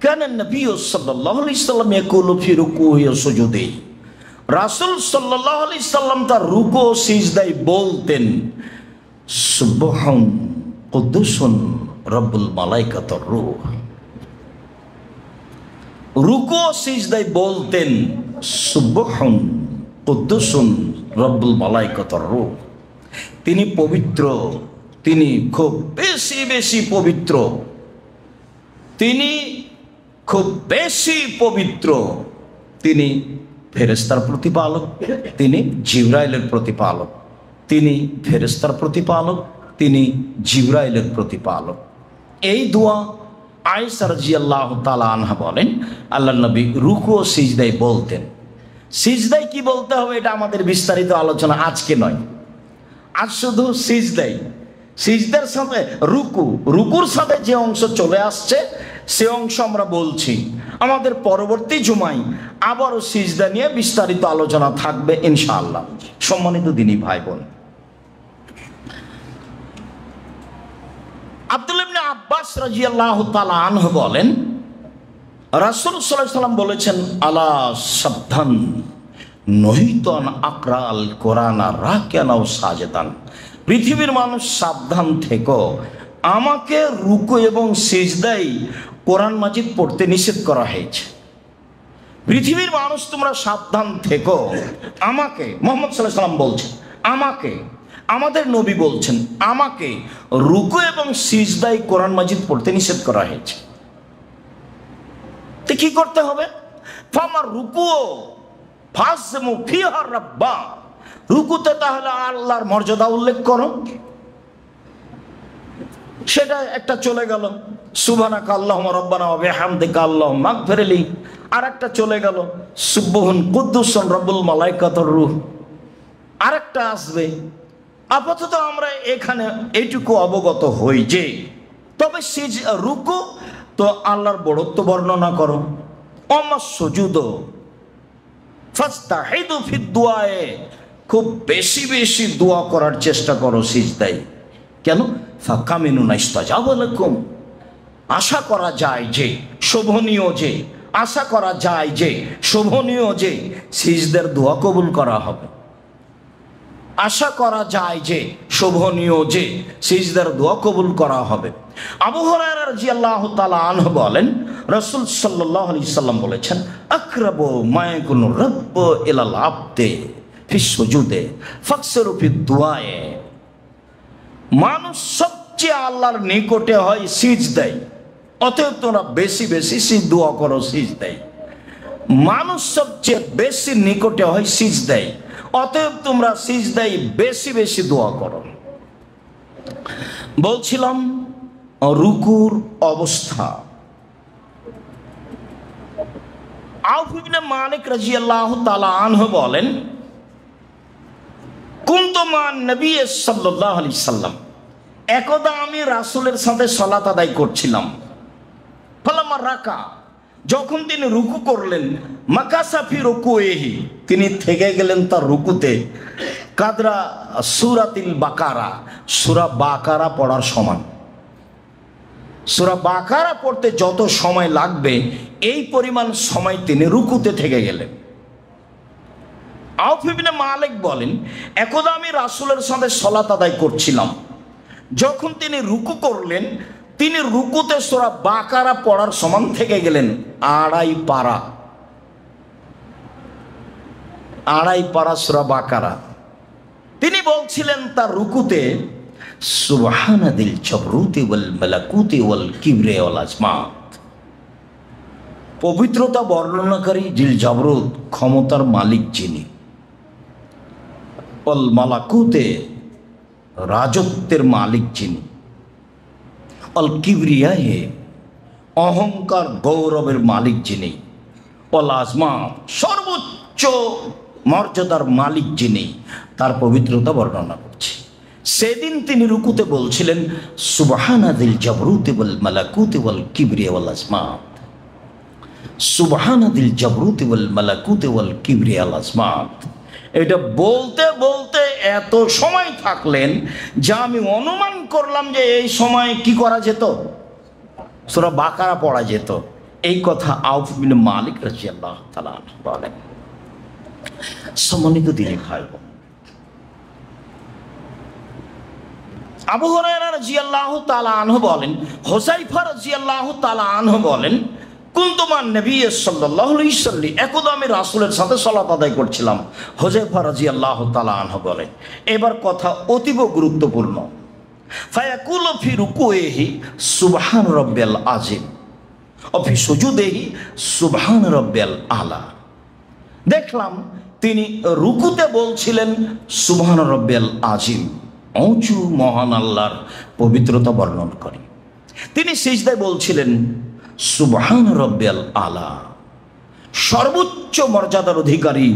কানা নবী সাল্লাল্লাহু আলাইহি সাল্লাম ইয়াকুলু ফি রুকুহি ওয়া সুজুদি। রাসূল সাল্লাল্লাহু আলাইহি সাল্লাম তার রুকু ও সিজদায় বলতেন সুবহান কুদ্দুসুন রব্বুল মালাইকাতুর রূহ। রুকু ও সিজদায় বলতেন সুবহান কুদ্দুসুন রব্বুল মালাইকাতুর রূহ। তিনি পবিত্র, তিনি খুব বেশি বেশি পবিত্র, তিনি খুব বেশি পবিত্র। তিনি ফেরেশতার প্রতিপালক, তিনি জিবরাইলের প্রতিপালক, তিনি ফেরেশতার প্রতিপালক, তিনি জিবরাইলের প্রতিপালক। এই দোয়া আয়েশা রাদিয়াল্লাহু তাআলা আনহা বলেন আল্লাহর নবী রুকু ও সিজদায় বলতেন। সিজদায় কি বলতে হবে এটা আমাদের বিস্তারিত আলোচনা আজকে নয়, আজ শুধু সিজদায়। সিজদার সাথে রুকু, রুকুর সাথে যে অংশ চলে আসছে সে অংশ আমরা বলছি। আমাদের পরবর্তী জুমায় আবারও সিজদা নিয়ে বিস্তারিত আলোচনা থাকবে ইনশাআল্লাহ। সম্মানিত দিনী ভাই বোন, আব্দুল্লাহ ইবনে আব্বাস রাদিয়াল্লাহু তাআলা আনহু বলেন রাসূল সাল্লাল্লাহু আলাইহি সাল্লাম বলেছেন, আলা সাবধান নহিতন আকরা আল কোরআন রাকিয়ান আও সাজেদান। পৃথিবীর মানুষ সাবধান থেকো, আমাকে রুকু এবং সিজদায় কোরআন মাজিদ পড়তে নিষেধ করা হয়েছে। পৃথিবীর মানুষ তোমরা সাবধান থেকো, আমাকে মুহাম্মদ সাল্লাল্লাহু আলাইহি সাল্লাম বলছেন, আমাকে, আমাদের নবী বলছেন আমাকে রুকু এবং সিজদায় কোরআন মাজিদ পড়তে নিষেধ করা হয়েছে। তো কি করতে হবে? ফামার রুকুও ফাসমু ফিহা রাব্বা। রুকুতে তাহলে আল্লাহর মর্যাদা উল্লেখ করো। সেটা একটা চলে গেল সুবহানাকা আল্লাহুম্মা রাব্বানা ওয়া বিহামদিকা আল্লাহুম্মা গফিরলি। আর একটা চলে গেল সুবহান কুদ্দুসুন রব্বুল মালাইকাতুর রূহ। আরেকটা আসবে। আপাতত আমরা এখানে এইটুকু অবগত হই যে তবে রুকু তো আল্লাহর বড়ত্ব বর্ণনা করো, ওমা সুজুদ ফাস্তাহিদু ফিদ দুআয়ে, খুব বেশি বেশি দোয়া করার চেষ্টা করো সিজদায়। কেন? ফাকামিনু নাস্তাজাবা লাকুম, আশা করা যায় যে শোভনীয়, যে আশা করা যায় যে শোভনীয় যে সিজদার দোয়া কবুল করা হবে। আশা করা যায় যে শোভনীয় যে সিজদার দোয়া কবুল করা হবে। আবু হুরায়রা রাদিয়াল্লাহু তাআলা আনহু বলেন রাসূল সাল্লাল্লাহু আলাইহি সাল্লাম বলেছেন, আকরাবু মা ইয়াকুনু রাব্বু ইলাল আবদি ফিস সুজুদে ফাকসিরু ফিদ দুআয়ে। মানুষ সবচেয়ে আল্লাহর নিকটে হয় সিজদায়, অতএব তোমরা বেশি বেশি দোয়া করো সিজদায়। মানুষ সবচেয়ে বেশি নিকটে হয় সিজদায়, অতএব তোমরা সিজদায় বেশি বেশি দোয়া করো। বলছিলাম রুকুর অবস্থা। আউফ ইবনে মালিক রাদিয়াল্লাহু তাআলা আনহু বলেন, কুনতু মান নবী সাল্লাল্লাহু আলাইহি সাল্লাম, একদা আমি রাসূলের সাথে সালাত আদায় করছিলাম। ফালামা রাকা, যখন তিনি রুকু করলেন, মাকাসা ফি রুকুইহি, তিনি থেকে গেলেন তার রুকুতে, কাদরা সূরাতিল বাকারা, সূরা বাকারা পড়ার সমান। সূরা বাকারা পড়তে যত সময় লাগবে এই পরিমাণ সময় তিনি রুকুতে থেকে গেলেন। আউফ ইবনে মালিক বলেন, একদা আমি রাসূলের সাথে সালাত আদায় করছিলাম, যখন তিনি রুকু করলেন, তিনি রুকুতে সূরা বাকারা পড়ার সমান থেকে গেলেন, আড়াই পারা সূরা বাকারা। তিনি বলছিলেন তার রুকুতে, সুবহানাদিল জাবরুতি ওয়াল মালাকুতি ওয়াল কিবরি ওয়াল আজমাত, পবিত্রতা বর্ণনাকারী জিল জাবরুত, ক্ষমতার মালিক যিনি, ওয়াল মালাকুতে, রাজত্বের মালিক যিনি, অল কিবরিয়াহে, অহংকার গৌরবের মালিক যিনি, অল আজমা, সর্বোচ্চ মর্যাদার মালিক যিনি, তার পবিত্রতা বর্ণনা করছে। সেদিন তিনি রুকুতে বলছিলেন, সুবহানাদিল জাবরুতি ওয়াল মালাকুতি ওয়াল কিবরিয়া ওয়াল আজমাত, সুবহানাদিল জাবরুতি ওয়াল মালাকুতি ওয়াল কিবরিয়া ওয়াল আজমাত। এটা বলতে বলতে এত সময় থাকলেন যা আমি অনুমান করলাম যে এই সময় কি করা যেত, সূরা বাকারা পড়া যেত। এই কথা আউফ ইবনে মালিক রাদিয়াল্লাহু তাআলা বলেন। সম্মানিত দিনী ভাই, আবু হুরায়রা রাদিয়াল্লাহু তাআলা আনহু বলেন, হুযায়ফা রাদিয়াল্লাহু তাআলা আনহু বলেন, কুনতু মান নবী সাল্লাল্লাহু আলাইহি ওয়াসাল্লাম, একদা আমি রাসূলের সাথে সালাত আদায় করছিলাম। হুযায়ফা রাদিয়াল্লাহু তাআলা আনহু বলেন, এবার কথা অতীব গুরুত্বপূর্ণ। ফায়াকুলু ফি রুকুইহি সুবহান রাব্বিয়াল আযীম ওয়া ফি সুজুদিহি সুবহান রাব্বিয়াল আলা। দেখলাম তিনি রুকুতে বলছিলেন সুবহান রাব্বিয়াল আযীম, উঁচু মহান আল্লাহর পবিত্রতা বর্ণনা করে। তিনি সিজদায় বলছিলেন সুবহান রাব্বিয়াল আলা, সর্বোচ্চ মর্যাদার অধিকারী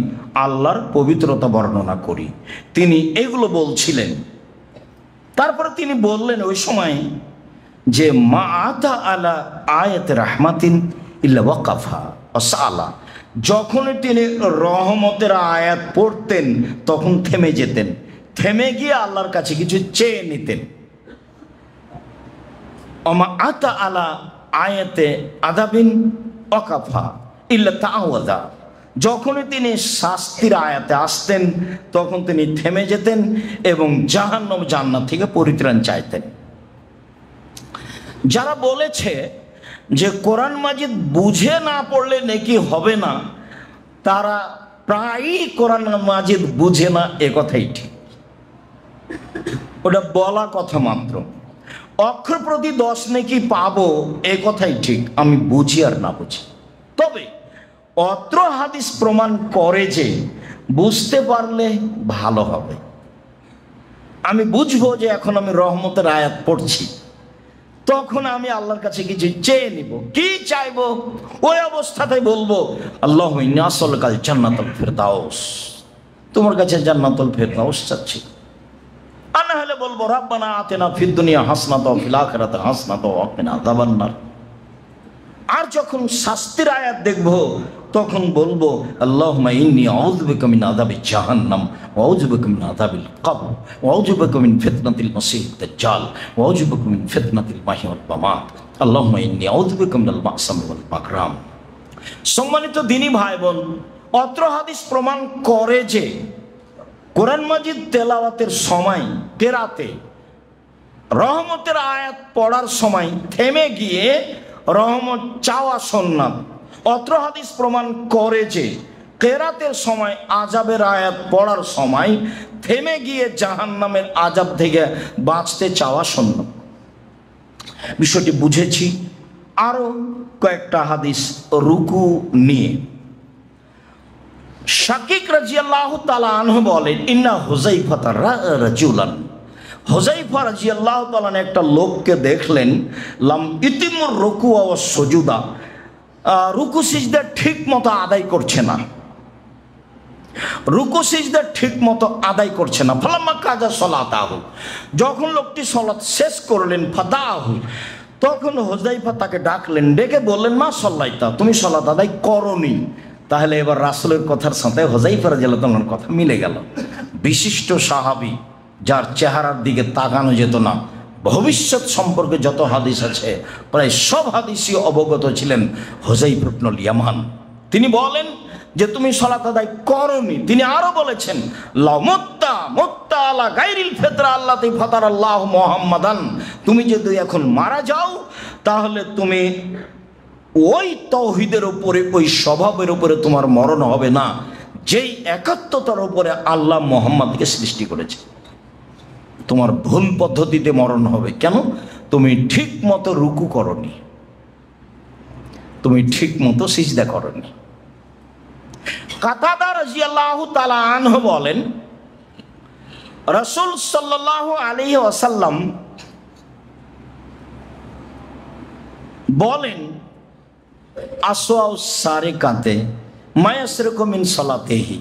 আল্লাহর পবিত্রতা বর্ণনা করি। তিনি এগুলো বলছিলেন। তারপরে তিনি বললেন ওই সময় যে, মা আতা আলা আয়াত রাহমাতিন ইল্লা ওয়াকাফা ওয়াসালা, যখন তিনি রহমতের আয়াত পড়তেন তখন থেমে যেতেন, থেমে গিয়ে আল্লাহর কাছে কিছু চেয়ে নিতেন। ওমা আতা আলা আয়াতে আযাবিন ওয়াকাফা ইল্লা তাআওয়াযা, যখনই তিনি শাস্তির আয়াতে আসতেন তখন তিনি থেমে যেতেন এবং জাহান্নাম জান্নাত থেকে পরিত্রাণ চাইতেন। যারা বলেছে যে কোরআন মাজিদ বুঝে না পড়লে নেকি হবে না, তারা প্রায়ই কোরআন মাজিদ বুঝে না, এ কথাই ঠিক। ওটা বলা কথা মাত্র। অক্ষর প্রতি 10 নেকি পাবো, এ কথাই ঠিক, আমি বুঝি আর না বুঝি। তবে অত্র হাদিস প্রমাণ করে যে বুঝতে পারলে ভালো হবে। আমি বুঝবো যে এখন আমি রহমতের আয়াত পড়ছি, তখন আমি আল্লাহর কাছে কিছু চেয়ে নিব। কি চাইবো? ওই অবস্থাতেই বলবো, আল্লাহুম্মা ইন্নী আসআলুকাল জান্নাতুল ফিরদাউস, তোমার কাছে জান্নাতুল ফিরদাউস চাচ্ছি। আর না হলে বলবো, রাব্বানা আতিনা ফিদ দুনিয়া হাসানাতাও ওয়া ফিল আখিরাতি হাসানাতাও ওয়া কিনা আযাবান্নার। আর যখন শাস্তির আয়াত দেখব তখন বলবো, আল্লাহুম্মা ইন্নী আউযু বিকা মিন আযাবি জাহান্নাম ওয়া আউযু বিকা মিন আযাবিল কবর ওয়া আউযু বিকা মিন ফিতনাতিল মাসীহিদ দাজ্জাল ওয়া আউযু বিকা মিন ফিতনাতিল মাহইয়া ওয়াল মামাত। আল্লাহুম্মা ইন্নী আউযু বিকা মিনাল মা'সাম ওয়াল মাকরাম। সম্মানিত দিনী ভাই বোন, অত্র হাদিস প্রমাণ করে যে কোরআন মাজিদ তেলাওয়াতের সময়, কেরাতে রহমতের আয়াত পড়ার সময় থেমে গিয়ে রহমত চাওয়া সুন্নাত। অত্র হাদিস প্রমাণ করে যে কেরাতের সময় আযাবের আয়াত পড়ার সময় থেমে গিয়ে জাহান্নামের আযাব থেকে বাঁচতে চাওয়া সুন্নাত। বিষয়টি বুঝেছি। আরো কয়েকটা হাদিস রুকু নিয়ে। শাকিক রাদিয়াল্লাহু তাআলা আনহু বলেন, ইন্না হুযাইফা রাজুলান, হুযাইফা রাদিয়াল্লাহু তাআলা একটা লোককে দেখলেন, লাম ইতিমুর রুকু ওয়া সুজুদা, রুকু সিজদা ঠিক মতো আদায় করছে না, রুকু সিজদা ঠিক মতো আদায় করছে না। ফালাম্মা কাজা সলাতাহু, যখন লোকটি সলাত শেষ করলেন, ফাদাহু, তখন হুযাইফা তাকে ডাকলেন, ডেকে বললেন, মা সল্লাইতা, তুমি সলাত আদায় করনি। তাহলে এবার রাসূলের কথার সাথে হুযাইফা রাদিয়াল্লাহু তাআলার কথা মিলে গেল। বিশিষ্ট সাহাবী, যার চেহারার দিকে তাকানো যেত না, ভবিষ্যৎ সম্পর্কে যত হাদিস আছে প্রায় সব হাদিসই অবগত ছিলেন হুযাইফা ইবনুল ইয়ামান। তিনি বলেন যে তুমি সালাত আদায় করনি। তিনি আরো বলেছেন, লা মুত্তা আলা গায়রিল ফিতরা আল্লাতী ফাতারাল্লাহু মুহাম্মাদান, তুমি যদি এখন মারা যাও তাহলে তুমি ওই তাওহীদের উপরে, ওই স্বভাবের উপরে তোমার মরণ হবে না যেই একাত্মতার উপরে আল্লাহ মুহাম্মদকে সৃষ্টি করেছে। তোমার ভুল পদ্ধতিতে মরণ হবে। কেন? তুমি ঠিক মতো রুকু করনি, তুমি ঠিক মতো সিজদা করনি। কাতাদা রাদিয়াল্লাহু তাআলা আনহু বলেন, রাসূল সাল্লাল্লাহু আলাইহি ওয়াসাল্লাম বলেন, আসওয়াউ সারিকাতে মায়াসরিকু মিন সালাতিহি,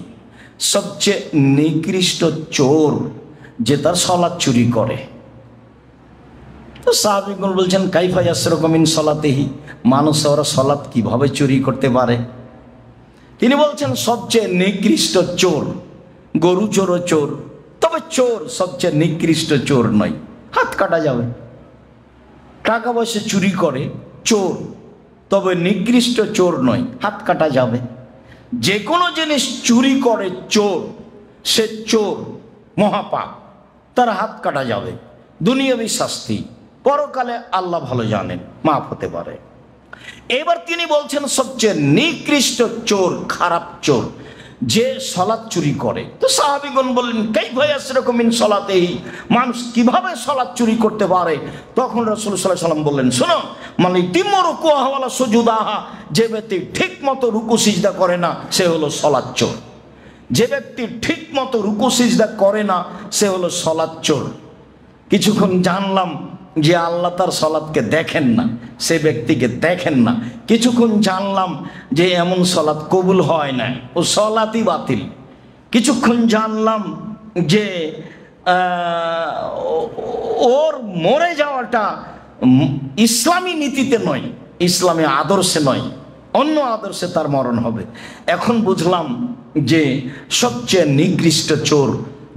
সবচেয়ে নিকৃষ্ট চোর যে তার সালাত চুরি করে। তো সাহাবীগণ বলছেন, কাইফা ইয়াসরিকু মিন সালাতিহি, মানুষ ওরা সালাত কিভাবে চুরি করতে পারে? তিনি বলছেন, সবচেয়ে নিকৃষ্ট চোর, গরু চোরও চোর, তবে চোর সবচেয়ে নিকৃষ্ট চোর নয়, হাত কাটা যাবে। টাকা পয়সা চুরি করে চোর, তবে নিকৃষ্ট চোর নয়, হাত কাটা যাবে। যে কোনো জিনিস চুরি করে চোর, সে চোর, মহাপাপ, তার হাত কাটা যাবে। দুনিয়াবী শাস্তি, পরকালে আল্লাহ ভালো জানেন, মাফ হতে পারে। এবার তিনি বলছেন সবচেয়ে নিকৃষ্ট চোর, খারাপ চোর, যে সালাত চুরি করে। তো সাহাবীগণ বললেন, কাইফা ইয়াসরিকু মিন সালাতিহি, মানুষ কিভাবে সালাত চুরি করতে পারে? তখন রাসূল সাল্লাল্লাহু আলাইহি ওয়াসাল্লাম বললেন, শোনো, মানে ইতিমু রুকুহা ওয়ালা সুজুদাহা, যে ব্যক্তি ঠিক মতো রুকু সিজদা করে না সে হলো সালাত চোর। যে ব্যক্তি ঠিক মতো রুকু সিজদা করে না সে হলো সালাত চোর। কিছুক্ষণ জানলাম যে আল্লাহ তার সালাতকে দেখেন না, সে ব্যক্তিকে দেখেন না। কিছুক্ষণ জানলাম যে এমন সালাত কবুল হয় না, ও সালাতই বাতিল। কিছুক্ষণ জানলাম যে ওর মরে যাওয়াটা ইসলামী নীতিতে নয়, ইসলামী আদর্শে নয়, অন্য আদর্শে তার মরণ হবে। এখন বুঝলাম যে সবচেয়ে নিকৃষ্ট চোর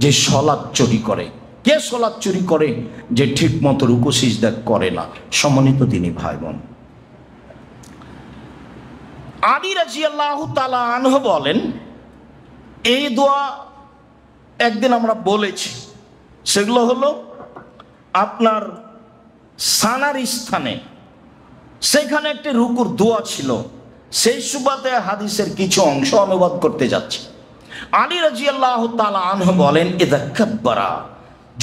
যে সালাত চুরি করে। কে সালাত চুরি করে? যে ঠিক মতো রুকু সিজদা করে না। সম্মানিত দিনী ভাই বোন, আলী রাদিয়াল্লাহু তাআলা আনহু বলেন, এই দোয়া একদিন আমরা বলেছি, সেগুলো হলো আপনার সানার স্থানে, সেখানে একটি রুকুর দোয়া ছিল। সেই সুবাদে হাদিসের কিছু অংশ অনুবাদ করতে যাচ্ছি। আলী রাদিয়াল্লাহু তাআলা আনহু বলেন, ইযা কাব্বারা,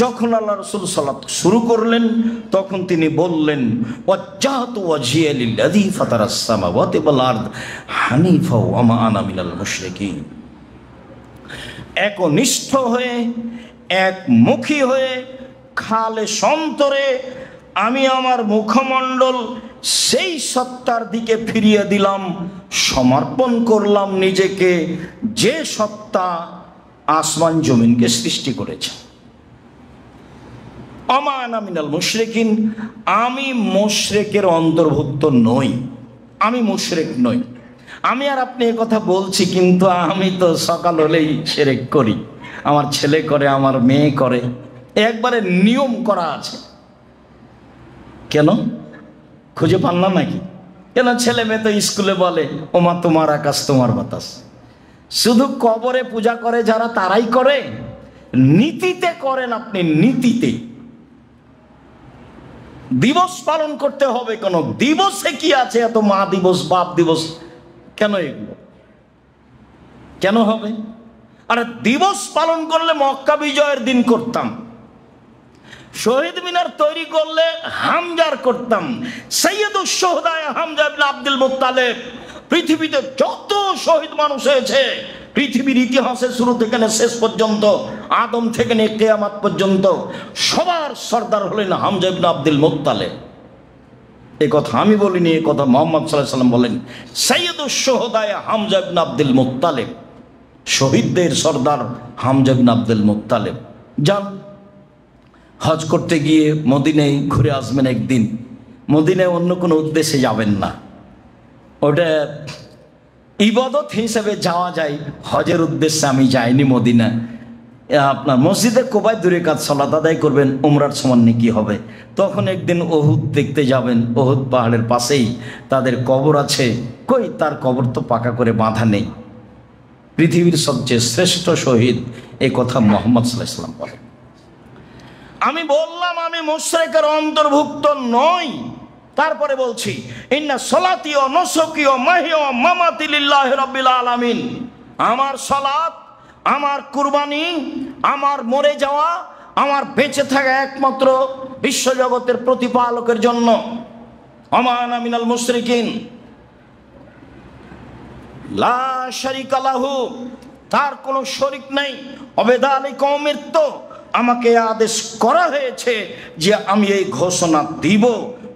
যখন আল্লাহ রাসূল সালাত শুরু করলেন তখন তিনি বললেন, ওয়াজ্জাহতু ওয়াজহিয়া লিল্লাযী ফাতারাস সামাওয়াতি ওয়াল আরদ হানিফা ওয়া মা আনা মিনাল মুশরিকিন। একনিষ্ঠ হয়ে, একমুখী হয়ে, খালে সন্তরে আমি আমার মুখমণ্ডল সেই সত্তার দিকে ফিরিয়ে দিলাম, সমর্পণ করলাম নিজেকে, যে সত্তা আসমান জমিনকে সৃষ্টি করেছে। আমা আনা মিনাল মুশরিকিন, আমি মুশরিকের অন্তর্ভুক্ত নই, আমি মুশরিক নই। আমি আর আপনি এই কথা বলছি, কিন্তু আমি তো সকাল হলেই শিরক করি, আমার ছেলে করে, আমার মেয়ে করে, একবারে নিয়ম করা আছে। কেন খুঁজে পান না নাকি? কেন ছেলে মেয়ে তো স্কুলে বলে, ওমা তোমার আকাশ তোমার বাতাস। শুধু কবরে পূজা করে যারা তারাই করে, নীতিতে করেন আপনি, নীতিতে। দিবস পালন করতে হবে, কোন দিবসে কি আছে এত মা দিবস, বাপ দিবস, কেন এগুলো কেন হবে? আর দিবস পালন করলে মক্কা বিজয়ের দিন করতাম, শহীদ মিনার তৈরি করলে হামজার করতাম, সৈয়দুশ শুহাদা হামজা ইবনে আব্দুল মুত্তালিব, পৃথিবীতে যত শহীদ মানুষ হয়েছে পৃথিবীর ইতিহাসের শুরু থেকে শেষ পর্যন্ত, আদম থেকে নিয়ে কিয়ামত পর্যন্ত সবার সর্দার হলেন হামজা ইবনে আব্দুল মুত্তালিব। এ কথা আমি বলিনি, এ কথা মুহাম্মদ সাল্লাল্লাহু আলাইহি ওয়াসাল্লাম বলেন। সাইয়্যিদুশ শুহাদায়ে হামজা ইবনে আব্দুল মুত্তালিব, শহীদদের সর্দার হামজা ইবনে আব্দুল মুত্তালিব। যান হজ করতে গিয়ে মদিনায় ঘুরে আসবেন একদিন। মদিনায় অন্য কোনো উদ্দেশ্যে যাবেন না, ওটা ইবাদত হিসেবে যাওয়া যায়। হজের উদ্দেশ্যে আমি যাইনি মদিনা। আপনার মসজিদে কোবায় 2 রাকাত সালাত আদায় করবেন, উমরার সমান নেকি হবে। তখন একদিন ওহুদ দেখতে যাবেন, ওহুদ পাহাড়ের পাশেই তাদের কবর আছে। কই, তার কবর তো পাকা করে বাঁধা নেই। পৃথিবীর সবচেয়ে শ্রেষ্ঠ শহীদ, এই কথা মুহাম্মদ সাল্লাল্লাহু আলাইহি ওয়াসাল্লাম বলেন। আমি বললাম আমি মুশরিকের অন্তর্ভুক্ত নই, তারপরে বলছি ইন্না সলাতি ওয়া নুসুকি ওয়া মাহিয়া ওয়া মামাতি লিল্লাহি রাব্বিল আলামিন। আমার সালাত, আমার কুরবানি, আমার মরে যাওয়া, আমার বেঁচে থাকা একমাত্র বিশ্বজগতের প্রতিপালকের জন্য। ওয়া মা আনা মিনাল মুশরিকিন, লা শারিকা লাহু, তার কোনো শরীক নেই। অবেদালিকা উমিরতু, আমাকে আদেশ করা হয়েছে যে আমি এই ঘোষণা দিব।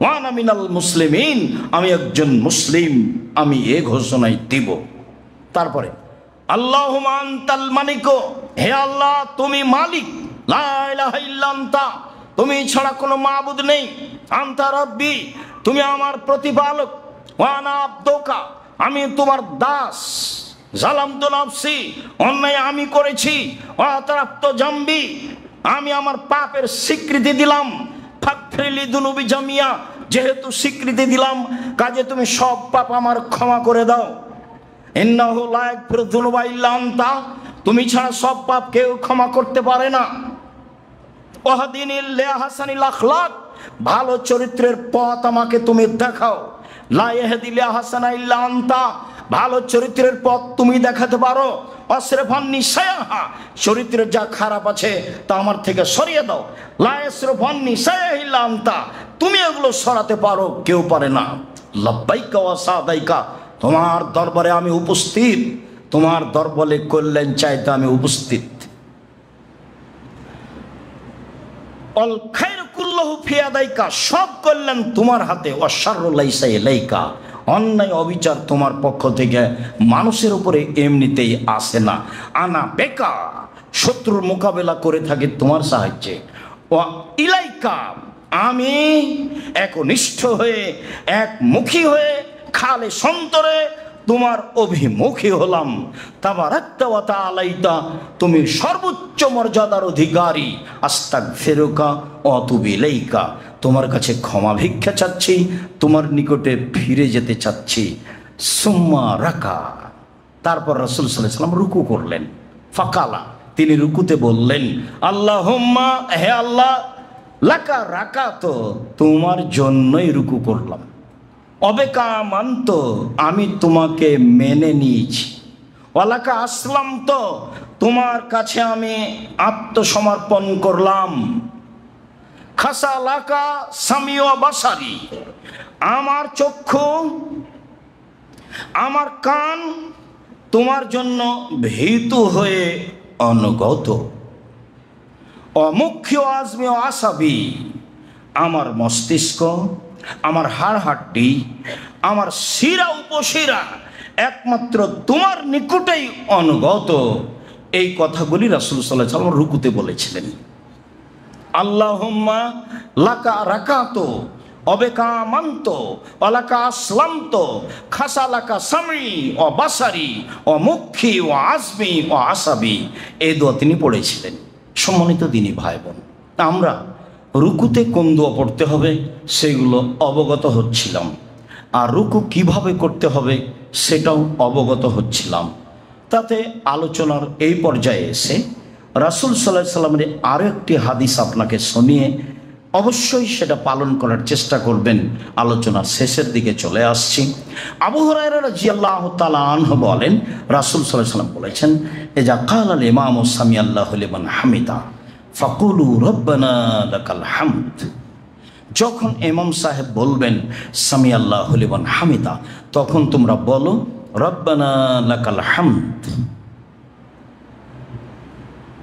ওয়া আনা মিনাল মুসলিমিন, আমি একজন মুসলিম, আমি এই ঘোষণাই দিব। তারপরে আল্লাহুম্মা আনতাল মালিক, হে আল্লাহ তুমি মালিক। লা ইলাহা ইল্লা আনতা, তুমি ছাড়া কোনো মাবুদ নেই। আনতা রাব্বি, তুমি আমার প্রতিপালক। ওয়া আনা আবদুকা, আমি তোমার দাস। জালামতু নাফসি, অন্যায় আমি করেছি। ওয়া আতরাফতু জামবি, আমি আমার পাপের স্বীকৃতি দিলাম। ফাগফিরলি যুনুবি জামিয়া, যেহেতু স্বীকৃতি দিলাম কাজে তুমি সব পাপ আমার ক্ষমা করে দাও। ইন্নাহু লা ইয়াগফিরু যুনুবা ইল্লা আনতা, তুমি ছাড়া সব পাপ কেউ ক্ষমা করতে পারে না। ওয়াহদিনি লিআহসানিল আখলাক, ভালো চরিত্রের পথ আমাকে তুমি দেখাও। লা ইয়াহদি লিআহসানা ইল্লা আনতা, ভালো চরিত্রের পথ তুমি দেখাতে পারো। অসরফান্নি সায়াহা, চরিত্রের যা খারাপ আছে তা আমার থেকে সরিয়ে দাও। লা ইয়াসরফান্নি সায়াহা ইল্লা আনতা, তুমি এগুলো সরাতে পারো, কেউ পারে না। লাব্বাইকা ওয়া সাদাইকা, তোমার দরবারে আমি উপস্থিত, তোমার দরবারে কল্যাণ চাইতে আমি উপস্থিত। অল খায়রু কুল্লুহু ফি ইয়াদাইকা, সব কল্যাণ তোমার হাতে। ওয়া শাররু লাইসা ইলাইকা, অন্যায় অবিচার তোমার পক্ষ থেকে মানুষের উপরে এমনিতেই আসে না। আনা বেকা, শত্রুর মোকাবেলা করে থাকে তোমার সাহায্যে। ওয়া ইলাইকা, আমি একনিষ্ঠ হয়ে একমুখী হয়ে খালে সন্তরে তোমার অভিমুখী হলাম। তাবারাকতা ওয়া তাআলাইতা, তুমি সর্বোচ্চ মর্যাদার অধিকারী। আস্তাগফিরুকা ওয়া আতুবু ইলাইকা, তোমার কাছে ক্ষমা ভিক্ষা চাচ্ছি, তোমার নিকটে ফিরে যেতে চাচ্ছি। সুম্মা রাকা, তারপর রাসূল সাল্লাল্লাহু আলাইহি ওয়াসাল্লাম রুকু করলেন। ফাকালা, তিনি রুকুতে বললেন আল্লাহুম্মা, হে আল্লাহ, লাকা রাকাত, তোমার জন্যই রুকু করলাম। অবেকা মানত, আমি তোমাকে মেনে নিয়েছি। ওয়ালাকা আসলাম, তো তোমার কাছে আমি আত্মসমর্পণ করলাম। খাসা লাকা সামি ওয়া বাসারি, আমার চক্ষু আমার কান তোমার জন্য ভীতু হয়ে অনুগত। অমুখ্য আজমি ও আসাবি, আমার মস্তিষ্ক, আমার হাড় হাড্ডি, আমার শিরা উপশিরা একমাত্র তোমার নিকটেই অনুগত। এই কথাগুলি রাসূল সাল্লাল্লাহু আলাইহি ওয়াসাল্লাম রুকুতে বলেছিলেন। আল্লাহুম্মা লাকা রাকাতু অবেকা মান্ত অলাকা আসলামত খাসা লাকা সামি ও বাসারি ও মুখী ও আজমি ও আসাবি, এই দোয়া তিনি পড়েছিলেন। সম্মানিত দিনী ভাই বোন, আমরা রুকুতে কোন দোয়া পড়তে হবে সেগুলো অবগত হচ্ছিলাম, আর রুকু কিভাবে করতে হবে সেটাও অবগত হচ্ছিলাম। তাতে আলোচনার এই পর্যায়ে এসে রাসূল সাল্লাল্লাহু আলাইহি ওয়াসাল্লামের আরও একটি হাদিস আপনাকে শুনিয়ে অবশ্যই সেটা পালন করার চেষ্টা করবেন। আলোচনার শেষের দিকে চলে আসছি। আবু হুরায়রা রাদিয়াল্লাহু তাআলা আনহু বলেন, রাসূল সাল্লাল্লাহু আলাইহি ওয়াসাল্লাম বলেছেন, ইজা ক্বালাল ইমামু সামিআল্লাহু লিমান হামিদা ফাকুলু রব্বানা লাকাল হামদ। যখন ইমাম সাহেব বলবেন সামিআল্লাহু লিমান হামিদা, তখন তোমরা বলো রব্বানা লাকাল হামদ।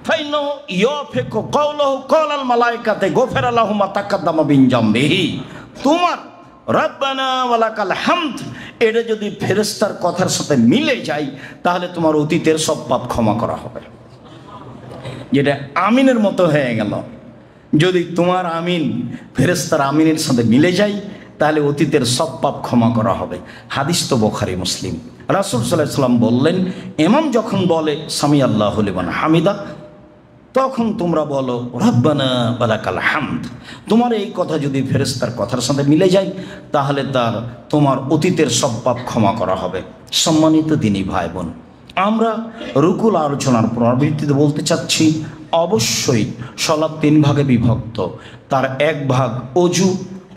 ফাইন্নাহু ইয়াফিকু কাওলুহু ক্বালাল মালায়েকাতু গফিরা লাহু মা তাকাদ্দামা মিন জামবিহি। তোমার রব্বানা ওয়ালাকাল হামদ এটা যদি ফেরেশতার কথার সাথে মিলে যায় তাহলে তোমার অতীতের সব পাপ ক্ষমা করা হবে। যেটা আমিনের মতো হয়ে গেল, যদি তোমার আমিন ফেরেশতার আমিনের সাথে মিলে যায় তাহলে অতীতের সব পাপ ক্ষমা করা হবে। হাদিস তো বুখারী মুসলিম। রাসূল সাল্লাল্লাহু আলাইহি ওয়াসাল্লাম বললেন, ইমাম যখন বলে সামি আল্লাহু লিমান হামিদা, তখন তোমরা বলো রব্বানা ওয়ালাকাল হামদ। তোমার এই কথা যদি ফেরেশতার কথার সাথে মিলে যায় তাহলে তোমার অতীতের সব পাপ ক্ষমা করা হবে। সম্মানিত দ্বীনি ভাই বোন, আমরা রুকুল আলোচনার পুনরাবৃত্তিতে বলতে চাচ্ছি, অবশ্যই সালাত 3 ভাগে বিভক্ত। তার এক ভাগ অজু,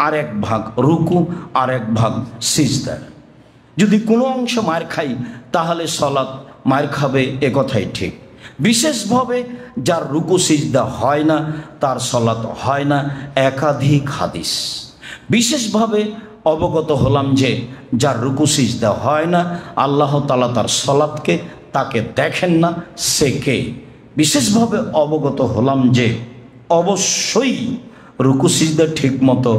আর এক ভাগ রুকু, আর এক ভাগ সিজদা। যদি কোনো অংশ মার খাই তাহলে সালাত মার খাবে, এ কথাই ঠিক। বিশেষভাবে যার রুকু সিজদা হয় না তার সালাত হয় না, একাধিক হাদিস। বিশেষভাবে অবগত হলাম যে যার রুকু সিজদা হয় না আল্লাহ তাআলা তার সালাতকে তাকে দেখেন না, সে কে? বিশেষভাবে অবগত হলাম যে অবশ্যই রুকু সিজদা ঠিক মতো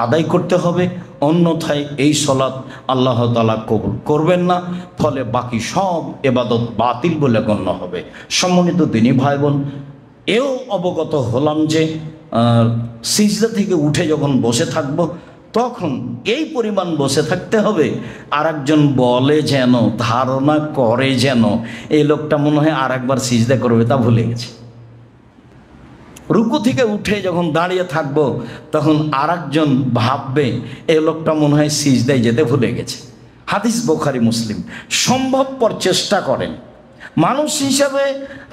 আদায় করতে হবে, অন্যথায় এই সালাত আল্লাহ তাআলা কবুল করবেন না, ফলে বাকি সব ইবাদত বাতিল বলে গণ্য হবে। সম্মানিত দ্বীনি ভাই বোন, এও অবগত হলাম যে সিজদা থেকে উঠে যখন বসে থাকব তখন এই পরিমাণ বসে থাকতে হবে, আর একজন বলে যেন, ধারণা করে যেন এই লোকটা মনে হয় আর একবার সিজদা করবে, তা ভুলে গেছে। রুকু থেকে উঠে যখন দাঁড়িয়ে থাকবো তখন আর একজন ভাববে এই লোকটা মনে হয় সিজদায় যেতে ভুলে গেছে। হাদিস বুখারী মুসলিম। সম্ভবপর চেষ্টা করেন, মানুষ হিসাবে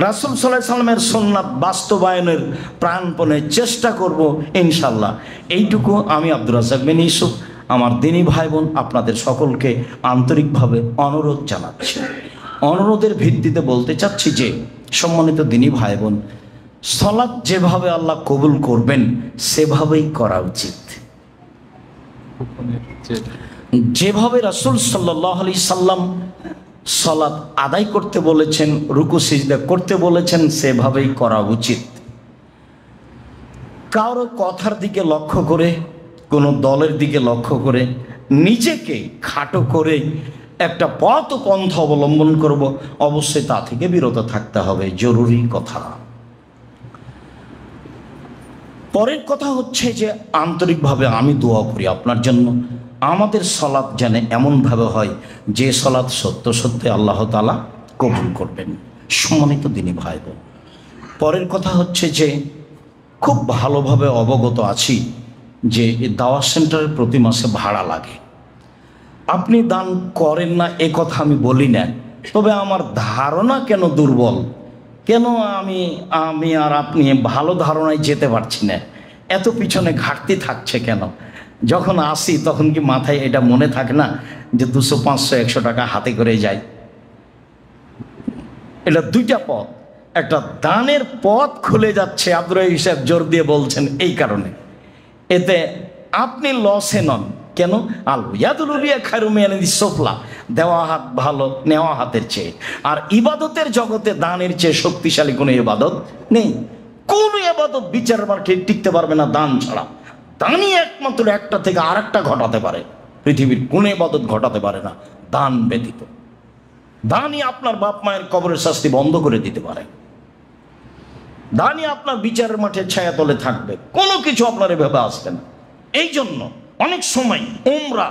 রাসূল সাল্লাল্লাহু আলাইহি সাল্লামের সুন্নাত বাস্তবায়নের প্রাণপণে চেষ্টা করব ইনশাল্লাহ। এইটুকু আমি আব্দুর রাজ্জাক বিন ইউসুফ আমার দ্বীনি ভাই বোন আপনাদের সকলকে আন্তরিকভাবে অনুরোধ জানাচ্ছি। অনুরোধের ভিত্তিতে বলতে চাচ্ছি যে সম্মানিত দ্বীনি ভাই বোন, সালাত যেভাবে আল্লাহ কবুল করবেন সেভাবেই করা উচিত। যেভাবে রাসূল সাল্লাল্লাহু আলাইহি সাল্লাম সালাত আদায় করতে বলেছেন, রুকু সিজদা করতে বলেছেন, সেভাবেই করা উচিত। কারো কথার দিকে লক্ষ্য করে, কোনো দলের দিকে লক্ষ্য করে নিজেকে খাটো করে একটা পথ পন্থা অবলম্বন করব, অবশ্যই তা থেকে বিরত থাকতে হবে, জরুরি কথা। পরের কথা হচ্ছে যে আন্তরিকভাবে আমি দোয়া করি আপনার জন্য, আমাদের সালাত যেন এমনভাবে হয় যে সালাত সত্য সত্যি আল্লাহ তাআলা কবুল করবেন। সম্মানিত দ্বীনি ভাই বোন, পরের কথা হচ্ছে যে খুব ভালোভাবে অবগত আছি যে এই দাওয়াত সেন্টারের প্রতি মাসে ভাড়া লাগে। আপনি দান করেন না এ কথা আমি বলি না, তবে আমার ধারণা কেন দুর্বল, কেন আমি আর আপনি ভালো ধারণায় যেতে পারছি না, এত পিছনে ঘাটতি থাকছে কেন? যখন আসি তখন কি মাথায় এটা মনে থাকে না যে 200, 500, 100 টাকা হাতে করে যায়? এটা দুইটা পথ, একটা দানের পথ খুলে যাচ্ছে, আব্দুর রাজ্জাক সাহেব জোর দিয়ে বলছেন এই কারণে। এতে আপনি লসে নন, কেন? আল ইয়াদুল উলিয়া খায়রুম মিনাস সুফলা, দেওয়া হাত ভালো নেওয়া হাতের চেয়ে। আর ইবাদতের জগতে দানের চেয়ে শক্তিশালী কোনো ইবাদত নেই। কোন ইবাদত বিচারের মাঠে টিকতে পারবে না দান ছাড়া। দানই একমাত্র একটা থেকে আরেকটা ঘটাতে পারে, পৃথিবীর কোন ইবাদত ঘটাতে পারে না দান ব্যতীত। দানই আপনার বাপ মায়ের কবরের শাস্তি বন্ধ করে দিতে পারে, দানই আপনার বিচারের মাঠে ছায়া তলে থাকবে, কোনো কিছু আপনার এভাবে আসবে না। এই জন্য অনেক সময় উমরা,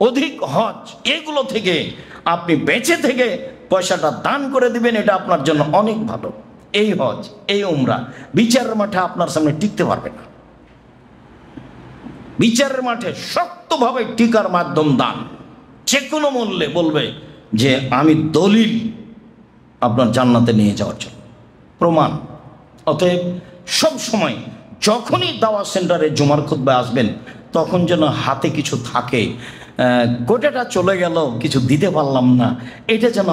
অধিক হজ, এগুলো থেকে আপনি বেঁচে থেকে পয়সাটা দান করে দিবেন, এটা আপনার জন্য অনেক ভালো। এই হজ, এই উমরা বিচারের মাঠে আপনার সামনে টিকতে পারবে না। বিচারের মাঠে শক্তভাবে টিকার মাধ্যম দান, যে কোনো মূল্যে বলবে যে আমি দলিল আপনার জান্নাতে নিয়ে যাওয়ার জন্য, প্রমাণ। অতএব সব সময় যখনই দাওয়াত সেন্টারে জুমার খুতবায় আসবেন তখন যেন হাতে কিছু থাকে, গোটাটা চলে গেল কিছু দিতে পারলাম না, এটা যেন